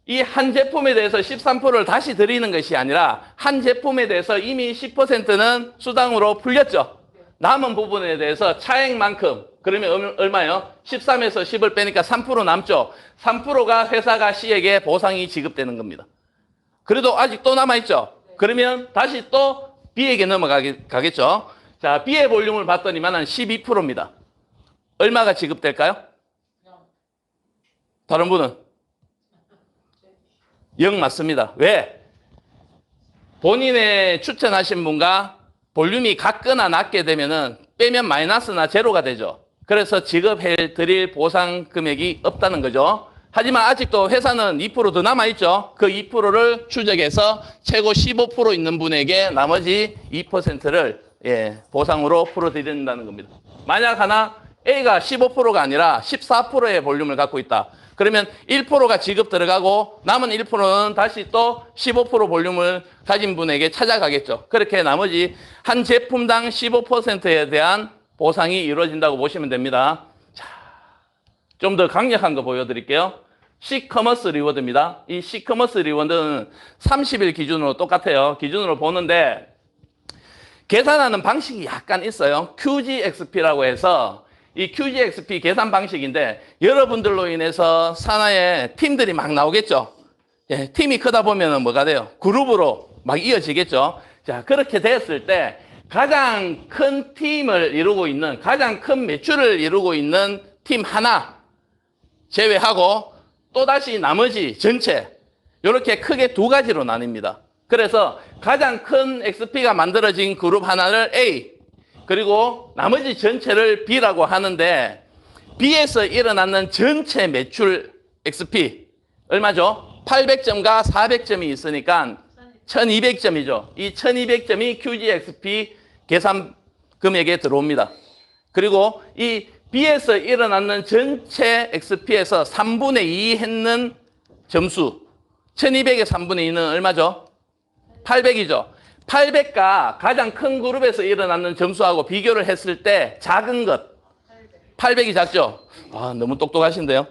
이 한 제품에 대해서 13%를 다시 드리는 것이 아니라 한 제품에 대해서 이미 10%는 수당으로 풀렸죠. 남은 부분에 대해서 차액만큼, 그러면 얼마예요? 13에서 10을 빼니까 3% 남죠? 3%가 회사가 C에게 보상이 지급되는 겁니다. 그래도 아직 또 남아있죠? 그러면 다시 또 B에게 넘어가겠죠? 자, B의 볼륨을 봤더니만 한 12%입니다. 얼마가 지급될까요? 다른 분은? 0 맞습니다. 왜? 본인의 추천하신 분과 볼륨이 같거나 낮게 되면은 빼면 마이너스나 제로가 되죠. 그래서 지급해 드릴 보상 금액이 없다는 거죠. 하지만 아직도 회사는 2% 더 남아있죠. 그 2%를 추적해서 최고 15% 있는 분에게 나머지 2%를 보상으로 풀어드린다는 겁니다. 만약 하나 A가 15%가 아니라 14%의 볼륨을 갖고 있다. 그러면 1%가 지급 들어가고 남은 1%는 다시 또 15% 볼륨을 가진 분에게 찾아가겠죠. 그렇게 나머지 한 제품당 15%에 대한 보상이 이루어진다고 보시면 됩니다. 자, 좀 더 강력한 거 보여드릴게요. C커머스 리워드입니다. 이 C커머스 리워드는 30일 기준으로 똑같아요. 기준으로 보는데 계산하는 방식이 약간 있어요. QGXP라고 해서 이 QGXP 계산 방식인데 여러분들로 인해서 산하에 팀들이 막 나오겠죠. 예, 팀이 크다 보면 뭐가 돼요? 그룹으로 막 이어지겠죠. 자, 그렇게 됐을 때 가장 큰 팀을 이루고 있는, 가장 큰 매출을 이루고 있는 팀 하나 제외하고 또다시 나머지 전체 이렇게 크게 두 가지로 나뉩니다. 그래서 가장 큰 XP가 만들어진 그룹 하나를 A, 그리고 나머지 전체를 B라고 하는데 B에서 일어나는 전체 매출 XP 얼마죠? 800점과 400점이 있으니까 1200점이죠. 이 1200점이 QGXP 계산 금액에 들어옵니다. 그리고 이 B에서 일어나는 전체 XP에서 3분의 2 했는 점수 1200의 3분의 2는 얼마죠? 800이죠. 800과 가장 큰 그룹에서 일어나는 점수하고 비교를 했을 때 작은 것 800이 작죠? 아, 너무 똑똑하신데요?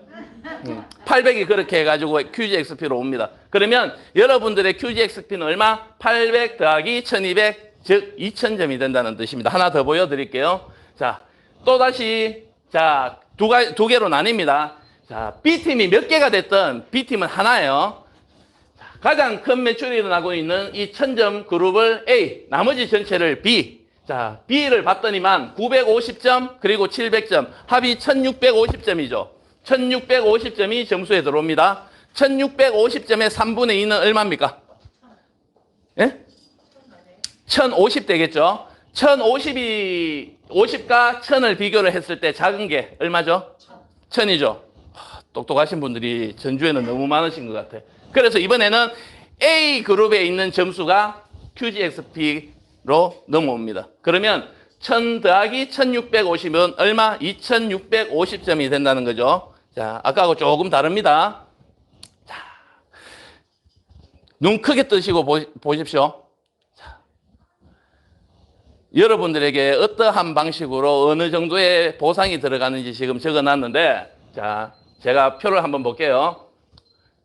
800이 그렇게 해가지고 QGXP로 옵니다. 그러면 여러분들의 QGXP는 얼마? 800 더하기 1200, 즉 2000점이 된다는 뜻입니다. 하나 더 보여드릴게요. 자, 또다시 자, 두 개로 나뉩니다. 자, B팀이 몇 개가 됐든 B팀은 하나예요. 가장 큰 매출이 일어나고 있는 이 1000점 그룹을 A, 나머지 전체를 B. 자, B를 봤더니만 950점, 그리고 700점, 합이 1650점이죠. 1650점이 점수에 들어옵니다. 1650점의 3분의 2는 얼마입니까? 예? 1050 되겠죠? 50과 1000을 비교를 했을 때 작은 게 얼마죠? 1000이죠. 똑똑하신 분들이 전주에는 너무 많으신 것 같아요. 그래서 이번에는 A 그룹에 있는 점수가 QGXP로 넘어옵니다. 그러면 1000 더하기 1650은 얼마? 2650점이 된다는 거죠. 자, 아까하고 조금 다릅니다. 자, 눈 크게 뜨시고 보십시오. 자, 여러분들에게 어떠한 방식으로 어느 정도의 보상이 들어가는지 지금 적어놨는데, 자, 제가 표를 한번 볼게요.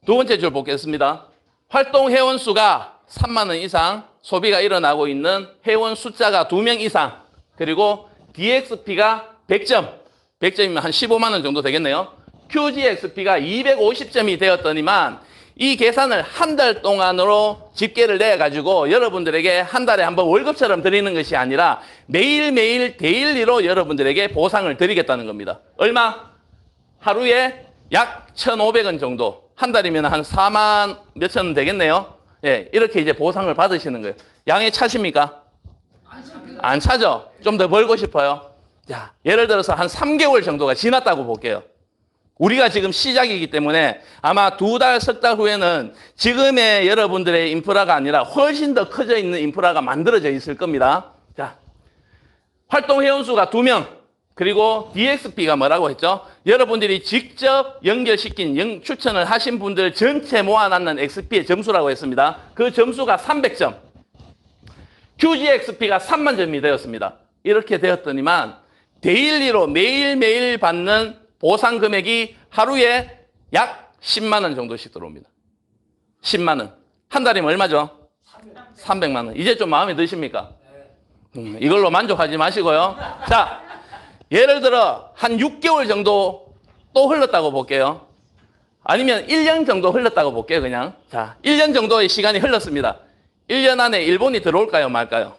두 번째 줄 보겠습니다. 활동 회원 수가 3만 원 이상, 소비가 일어나고 있는 회원 숫자가 2명 이상, 그리고 DXP가 100점, 100점이면 한 15만 원 정도 되겠네요. QGXP가 250점이 되었더니만 이 계산을 한 달 동안으로 집계를 내가지고 여러분들에게 한 달에 한번 월급처럼 드리는 것이 아니라 매일매일 데일리로 여러분들에게 보상을 드리겠다는 겁니다. 얼마? 하루에 약 1,500원 정도. 한 달이면 한 4만 몇천 원 되겠네요. 예, 이렇게 이제 보상을 받으시는 거예요. 양에 차십니까? 안 차죠? 좀 더 벌고 싶어요. 자, 예를 들어서 한 3개월 정도가 지났다고 볼게요. 우리가 지금 시작이기 때문에 아마 2달, 석 달 후에는 지금의 여러분들의 인프라가 아니라 훨씬 더 커져 있는 인프라가 만들어져 있을 겁니다. 자, 활동 회원수가 2명, 그리고 DXP가 뭐라고 했죠? 여러분들이 직접 연결시킨, 추천을 하신 분들 전체 모아놨는 XP의 점수라고 했습니다. 그 점수가 300점. QGXP가 3만 점이 되었습니다. 이렇게 되었더니만 데일리로 매일매일 받는 보상 금액이 하루에 약 10만 원 정도씩 들어옵니다. 10만 원. 한 달이면 얼마죠? 300만 원. 이제 좀 마음에 드십니까? 이걸로 만족하지 마시고요. 자, 예를 들어 한 6개월 정도 또 흘렀다고 볼게요. 아니면 1년 정도 흘렀다고 볼게요, 그냥. 자, 1년 정도의 시간이 흘렀습니다. 1년 안에 일본이 들어올까요, 말까요?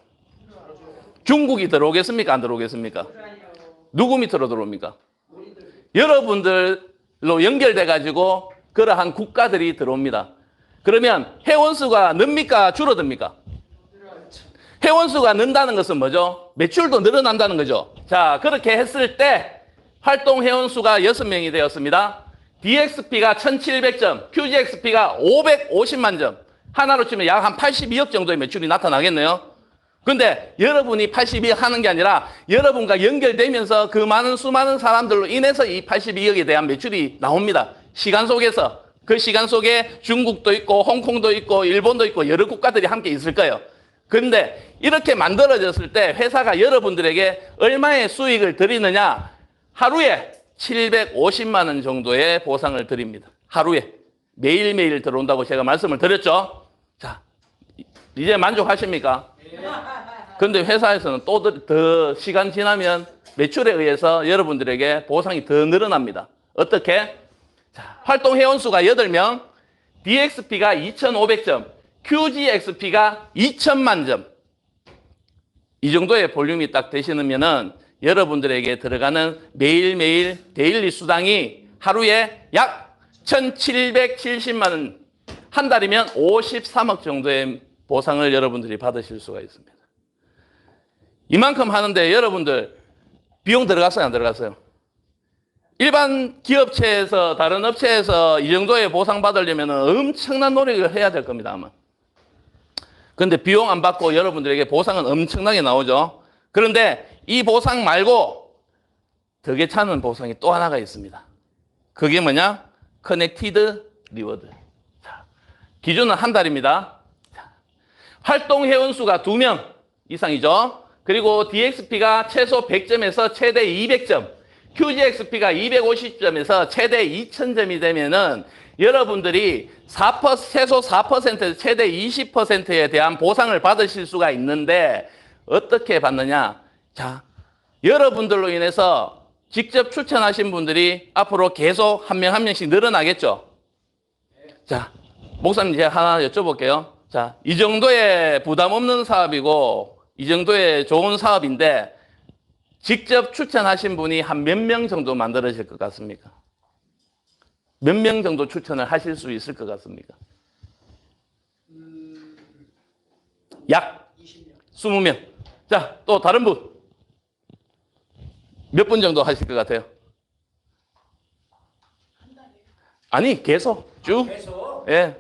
중국이 들어오겠습니까, 안 들어오겠습니까? 누구 밑으로 들어옵니까? 여러분들로 연결돼가지고 그러한 국가들이 들어옵니다. 그러면 회원수가 늡니까, 줄어듭니까? 회원수가 는다는 것은 뭐죠? 매출도 늘어난다는 거죠. 자, 그렇게 했을 때 활동 회원수가 6명이 되었습니다. DXP가 1700점, QGXP가 550만 점. 하나로 치면 약 한 82억 정도의 매출이 나타나겠네요. 근데 여러분이 82억 하는 게 아니라 여러분과 연결되면서 그 많은 수많은 사람들로 인해서 이 82억에 대한 매출이 나옵니다. 시간 속에서. 그 시간 속에 중국도 있고 홍콩도 있고 일본도 있고 여러 국가들이 함께 있을 거예요. 그런데 이렇게 만들어졌을 때 회사가 여러분들에게 얼마의 수익을 드리느냐? 하루에 750만 원 정도의 보상을 드립니다. 하루에. 매일매일 들어온다고 제가 말씀을 드렸죠. 자, 이제 만족하십니까? 근데 회사에서는 또 더 시간 지나면 매출에 의해서 여러분들에게 보상이 더 늘어납니다. 어떻게? 자, 활동 회원수가 8명, DXP가 2,500점, QGXP가 2,000만 점. 이 정도의 볼륨이 딱 되시면은 여러분들에게 들어가는 매일매일 데일리 수당이 하루에 약 1,770만 원, 한 달이면 53억 정도의 보상을 여러분들이 받으실 수가 있습니다. 이만큼 하는데 여러분들 비용 들어갔어요, 안 들어갔어요? 일반 기업체에서 다른 업체에서 이 정도의 보상 받으려면 엄청난 노력을 해야 될 겁니다, 아마. 그런데 비용 안 받고 여러분들에게 보상은 엄청나게 나오죠. 그런데 이 보상 말고 더 괜찮은 보상이 또 하나가 있습니다. 그게 뭐냐? 커넥티드 리워드. 자, 기준은 한 달입니다. 자, 활동 회원수가 2명 이상이죠. 그리고 DXP가 최소 100점에서 최대 200점, QGXP가 250점에서 최대 2000점이 되면은 여러분들이 최소 4%에서 최대 20%에 대한 보상을 받으실 수가 있는데 어떻게 받느냐? 자, 여러분들로 인해서 직접 추천하신 분들이 앞으로 계속 한 명 한 명씩 늘어나겠죠? 자, 목사님 제가 하나 여쭤볼게요. 자, 이 정도의 부담 없는 사업이고 이 정도의 좋은 사업인데 직접 추천하신 분이 한 몇 명 정도 만들어질 것 같습니까? 몇 명 정도 추천을 하실 수 있을 것 같습니까? 약 20명. 자, 또 다른 분. 몇 분 정도 하실 것 같아요? 아니, 계속 쭉. 예.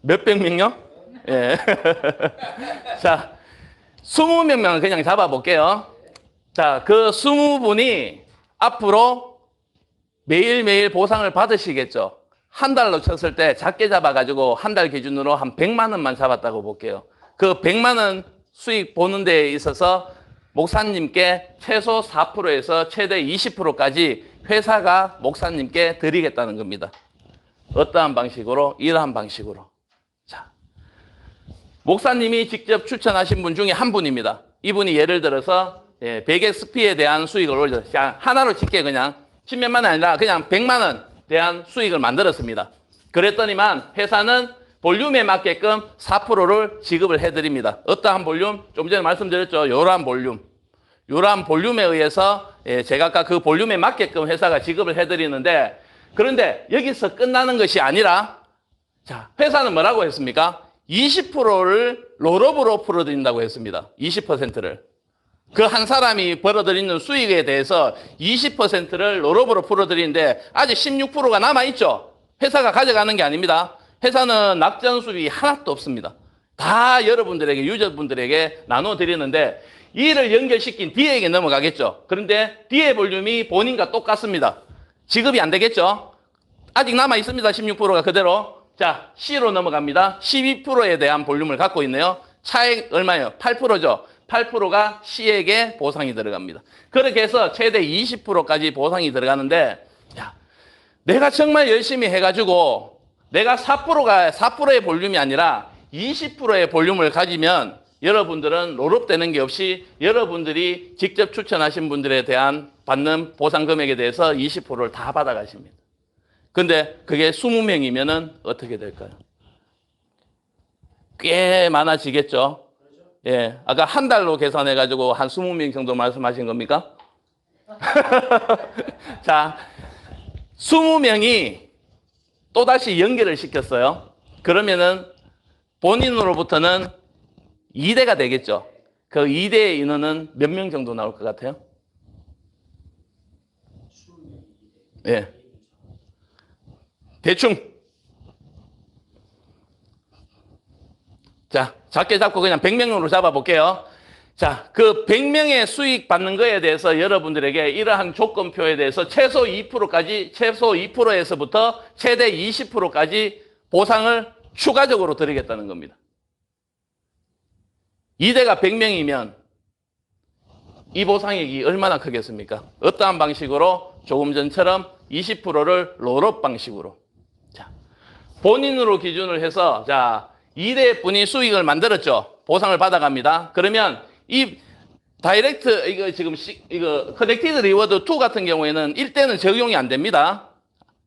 몇백 명요? 예. 자, 20명만 그냥 잡아볼게요. 자, 그 20분이 앞으로 매일매일 보상을 받으시겠죠. 한 달로 쳤을 때 작게 잡아가지고 한 달 기준으로 한 100만 원만 잡았다고 볼게요. 그 100만 원 수익 보는 데에 있어서 목사님께 최소 4%에서 최대 20%까지 회사가 목사님께 드리겠다는 겁니다. 어떠한 방식으로? 이러한 방식으로. 자, 목사님이 직접 추천하신 분 중에 한 분입니다. 이분이 예를 들어서 100XP에 대한 수익을 올려서 하나로 칠게 그냥 10몇만 원 아니라 그냥 100만 원 대한 수익을 만들었습니다. 그랬더니만 회사는 볼륨에 맞게끔 4%를 지급을 해드립니다. 어떠한 볼륨? 좀 전에 말씀드렸죠. 이러한 볼륨. 이러한 볼륨에 의해서 제가 아까 그 볼륨에 맞게끔 회사가 지급을 해드리는데 그런데 여기서 끝나는 것이 아니라 자, 회사는 뭐라고 했습니까? 20%를 롤업으로 풀어드린다고 했습니다. 20%를. 그 한 사람이 벌어들이는 수익에 대해서 20%를 롤업으로 풀어드리는데 아직 16%가 남아있죠. 회사가 가져가는 게 아닙니다. 회사는 낙전 수익이 하나도 없습니다. 다 여러분들에게, 유저분들에게 나눠드리는데 이를 연결시킨 D에게 넘어가겠죠. 그런데 D의 볼륨이 본인과 똑같습니다. 지급이 안 되겠죠. 아직 남아있습니다. 16%가 그대로. 자, C로 넘어갑니다. 12%에 대한 볼륨을 갖고 있네요. 차액 얼마예요? 8%죠. 8%가 C에게 보상이 들어갑니다. 그렇게 해서 최대 20%까지 보상이 들어가는데 야, 내가 정말 열심히 해가지고 내가 4%의 볼륨이 아니라 20%의 볼륨을 가지면 여러분들은 롤업되는 게 없이 여러분들이 직접 추천하신 분들에 대한 받는 보상 금액에 대해서 20%를 다 받아가십니다. 근데 그게 20명이면은 어떻게 될까요? 꽤 많아지겠죠? 예. 아까 한 달로 계산해가지고 한 20명 정도 말씀하신 겁니까? 자, 20명이 또다시 연결을 시켰어요. 그러면은 본인으로부터는 2대가 되겠죠. 그 2대의 인원은 몇 명 정도 나올 것 같아요? 예. 대충. 자, 작게 잡고 그냥 100명으로 잡아볼게요. 자, 그 100명의 수익 받는 거에 대해서 여러분들에게 이러한 조건표에 대해서 최소 2%까지, 최소 2%에서부터 최대 20%까지 보상을 추가적으로 드리겠다는 겁니다. 2대가 100명이면 이 보상액이 얼마나 크겠습니까? 어떠한 방식으로? 조금 전처럼 20%를 롤업 방식으로. 자, 본인으로 기준을 해서, 자, 2대 분이 수익을 만들었죠. 보상을 받아갑니다. 그러면 이 다이렉트, 이거 지금, 이거 커넥티드 리워드 2 같은 경우에는 1대는 적용이 안 됩니다.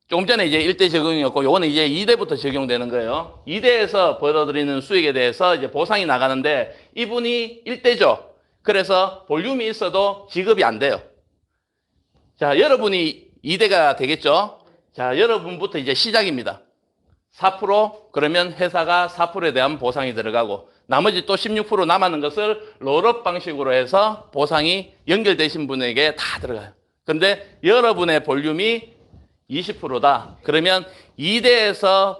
조금 전에 이제 1대 적용이었고, 요거는 이제 2대부터 적용되는 거예요. 2대에서 벌어들이는 수익에 대해서 이제 보상이 나가는데, 이분이 1대죠. 그래서 볼륨이 있어도 지급이 안 돼요. 자, 여러분이 2대가 되겠죠? 자, 여러분부터 이제 시작입니다. 4%, 그러면 회사가 4%에 대한 보상이 들어가고, 나머지 또 16% 남았는 것을 롤업 방식으로 해서 보상이 연결되신 분에게 다 들어가요. 근데 여러분의 볼륨이 20%다. 그러면 2대에서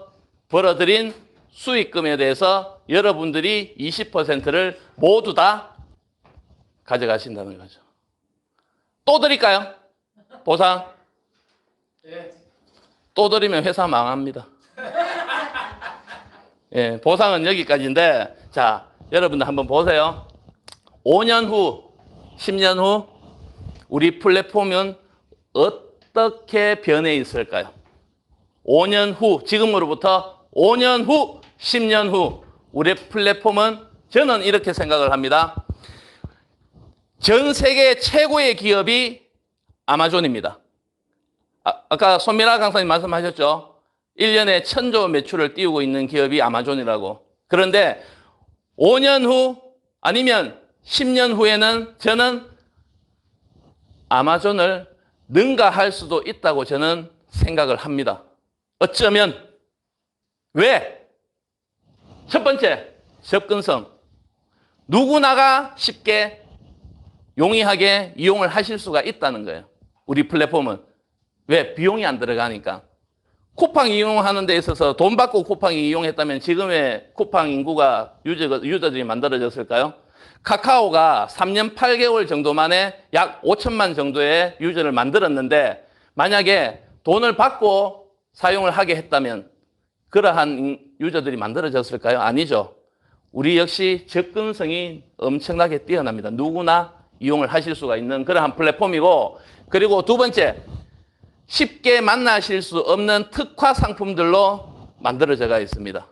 벌어들인 수익금에 대해서 여러분들이 20%를 모두 다 가져가신다는 거죠. 또 드릴까요? 보상? 또 드리면 회사 망합니다. 예, 보상은 여기까지인데, 자, 여러분들 한번 보세요. 5년 후, 10년 후, 우리 플랫폼은 어떻게 변해 있을까요? 5년 후, 지금으로부터 5년 후, 10년 후, 우리 플랫폼은 저는 이렇게 생각을 합니다. 전 세계 최고의 기업이 아마존입니다. 아까 손미라 강사님 말씀하셨죠? 1년에 1000조 매출을 띄우고 있는 기업이 아마존이라고. 그런데 5년 후 아니면 10년 후에는 저는 아마존을 능가할 수도 있다고 저는 생각을 합니다. 어쩌면. 왜? 첫 번째, 접근성. 누구나가 쉽게 용이하게 이용을 하실 수가 있다는 거예요. 우리 플랫폼은. 왜? 비용이 안 들어가니까. 쿠팡 이용하는 데 있어서 돈 받고 쿠팡 이용했다면 지금의 쿠팡 인구가 유저들이 만들어졌을까요? 카카오가 3년 8개월 정도 만에 약 5천만 정도의 유저를 만들었는데 만약에 돈을 받고 사용을 하게 했다면 그러한 유저들이 만들어졌을까요? 아니죠. 우리 역시 접근성이 엄청나게 뛰어납니다. 누구나 이용을 하실 수가 있는 그러한 플랫폼이고, 그리고 두 번째, 쉽게 만나실 수 없는 특화 상품들로 만들어져가 있습니다.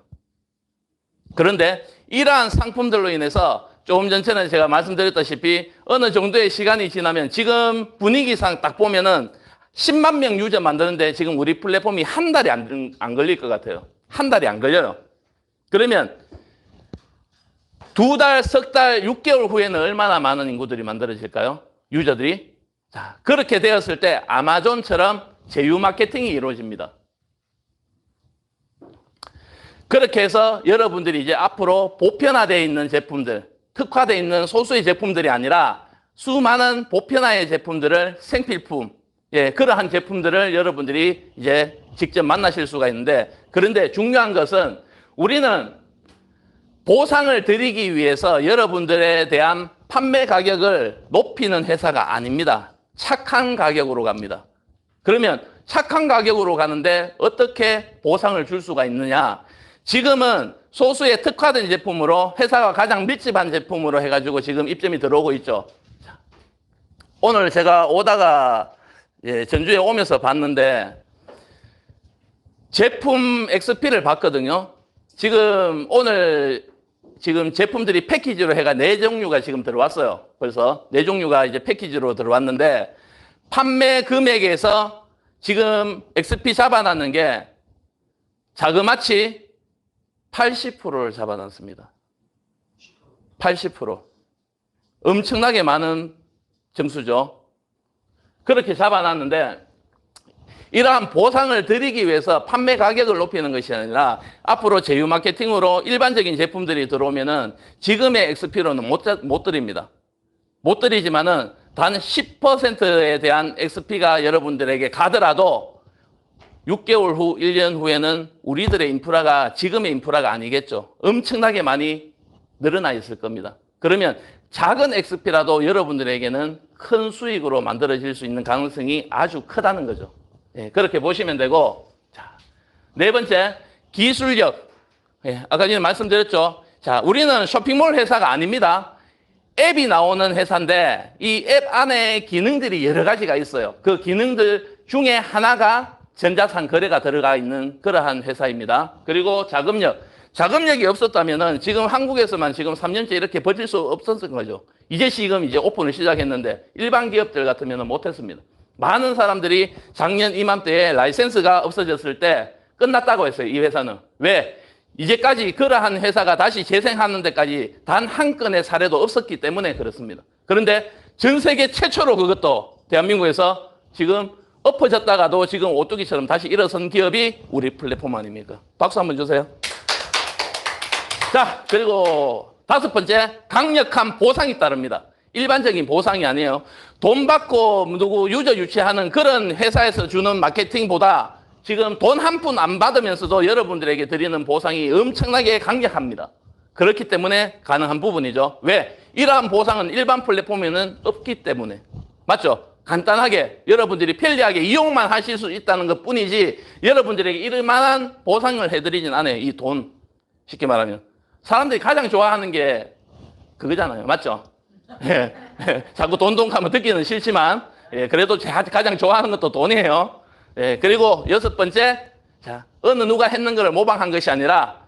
그런데 이러한 상품들로 인해서 조금 전에 제가 말씀드렸다시피 어느 정도의 시간이 지나면 지금 분위기상 딱 보면은 10만 명 유저 만드는데 지금 우리 플랫폼이 한 달이 안 걸릴 것 같아요. 한 달이 안 걸려요. 그러면 2달, 석 달, 6개월 후에는 얼마나 많은 인구들이 만들어질까요? 유저들이. 자, 그렇게 되었을 때 아마존처럼 제휴 마케팅이 이루어집니다. 그렇게 해서 여러분들이 이제 앞으로 보편화되어 있는 제품들, 특화되어 있는 소수의 제품들이 아니라 수많은 보편화의 제품들을 생필품, 예, 그러한 제품들을 여러분들이 이제 직접 만나실 수가 있는데, 그런데 중요한 것은 우리는 보상을 드리기 위해서 여러분들에 대한 판매 가격을 높이는 회사가 아닙니다. 착한 가격으로 갑니다. 그러면 착한 가격으로 가는데 어떻게 보상을 줄 수가 있느냐? 지금은 소수의 특화된 제품으로 회사가 가장 밀집한 제품으로 해가지고 지금 입점이 들어오고 있죠. 오늘 제가 오다가 전주에 오면서 봤는데 제품 XP를 봤거든요. 지금 오늘 지금 제품들이 패키지로 해가 4종류가 지금 들어왔어요. 벌써 4종류가 이제 패키지로 들어왔는데 판매 금액에서 지금 XP 잡아놨는 게 자그마치 80%를 잡아놨습니다. 80%. 엄청나게 많은 점수죠. 그렇게 잡아놨는데 이러한 보상을 드리기 위해서 판매 가격을 높이는 것이 아니라 앞으로 제휴 마케팅으로 일반적인 제품들이 들어오면은 지금의 XP로는 못 드립니다. 못 드리지만은 단 10%에 대한 XP가 여러분들에게 가더라도 6개월 후, 1년 후에는 우리들의 인프라가 지금의 인프라가 아니겠죠. 엄청나게 많이 늘어나 있을 겁니다. 그러면 작은 XP라도 여러분들에게는 큰 수익으로 만들어질 수 있는 가능성이 아주 크다는 거죠. 예, 그렇게 보시면 되고, 자, 네 번째, 기술력. 예, 아까 전에 말씀드렸죠. 자, 우리는 쇼핑몰 회사가 아닙니다. 앱이 나오는 회사인데, 이 앱 안에 기능들이 여러 가지가 있어요. 그 기능들 중에 하나가 전자상 거래가 들어가 있는 그러한 회사입니다. 그리고 자금력. 자금력이 없었다면은 지금 한국에서만 지금 3년째 이렇게 버틸 수 없었을 거죠. 이제 지금 이제 오픈을 시작했는데 일반 기업들 같으면 못했습니다. 많은 사람들이 작년 이맘때에 라이센스가 없어졌을 때 끝났다고 했어요. 이 회사는. 왜? 이제까지 그러한 회사가 다시 재생하는 데까지 단 한 건의 사례도 없었기 때문에 그렇습니다. 그런데 전 세계 최초로 그것도 대한민국에서 지금 엎어졌다가도 지금 오뚜기처럼 다시 일어선 기업이 우리 플랫폼 아닙니까? 박수 한번 주세요. 자, 그리고 다섯 번째, 강력한 보상이 따릅니다. 일반적인 보상이 아니에요. 돈 받고 누구 유저 유치하는 그런 회사에서 주는 마케팅보다 지금 돈 한 푼 안 받으면서도 여러분들에게 드리는 보상이 엄청나게 강력합니다. 그렇기 때문에 가능한 부분이죠. 왜? 이러한 보상은 일반 플랫폼에는 없기 때문에. 맞죠? 간단하게 여러분들이 편리하게 이용만 하실 수 있다는 것 뿐이지 여러분들에게 이럴 만한 보상을 해드리진 않아요. 이 돈. 쉽게 말하면. 사람들이 가장 좋아하는 게 그거잖아요. 맞죠? 예, 자꾸 돈 하면 듣기는 싫지만, 예, 그래도 가장 좋아하는 것도 돈이에요. 예, 그리고 여섯 번째, 자, 어느 누가 했는 것을 모방한 것이 아니라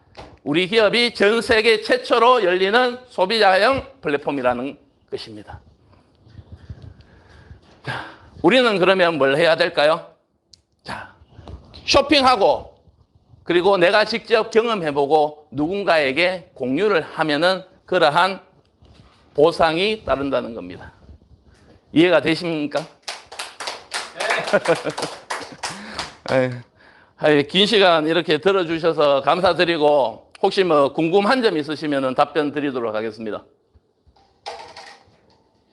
우리 기업이 전 세계 최초로 열리는 소비자형 플랫폼이라는 것입니다. 자, 우리는 그러면 뭘 해야 될까요? 자, 쇼핑하고 그리고 내가 직접 경험해보고 누군가에게 공유를 하면은 그러한 보상이 따른다는 겁니다. 이해가 되십니까? 네. 긴 시간 이렇게 들어주셔서 감사드리고 혹시 뭐 궁금한 점 있으시면 답변 드리도록 하겠습니다.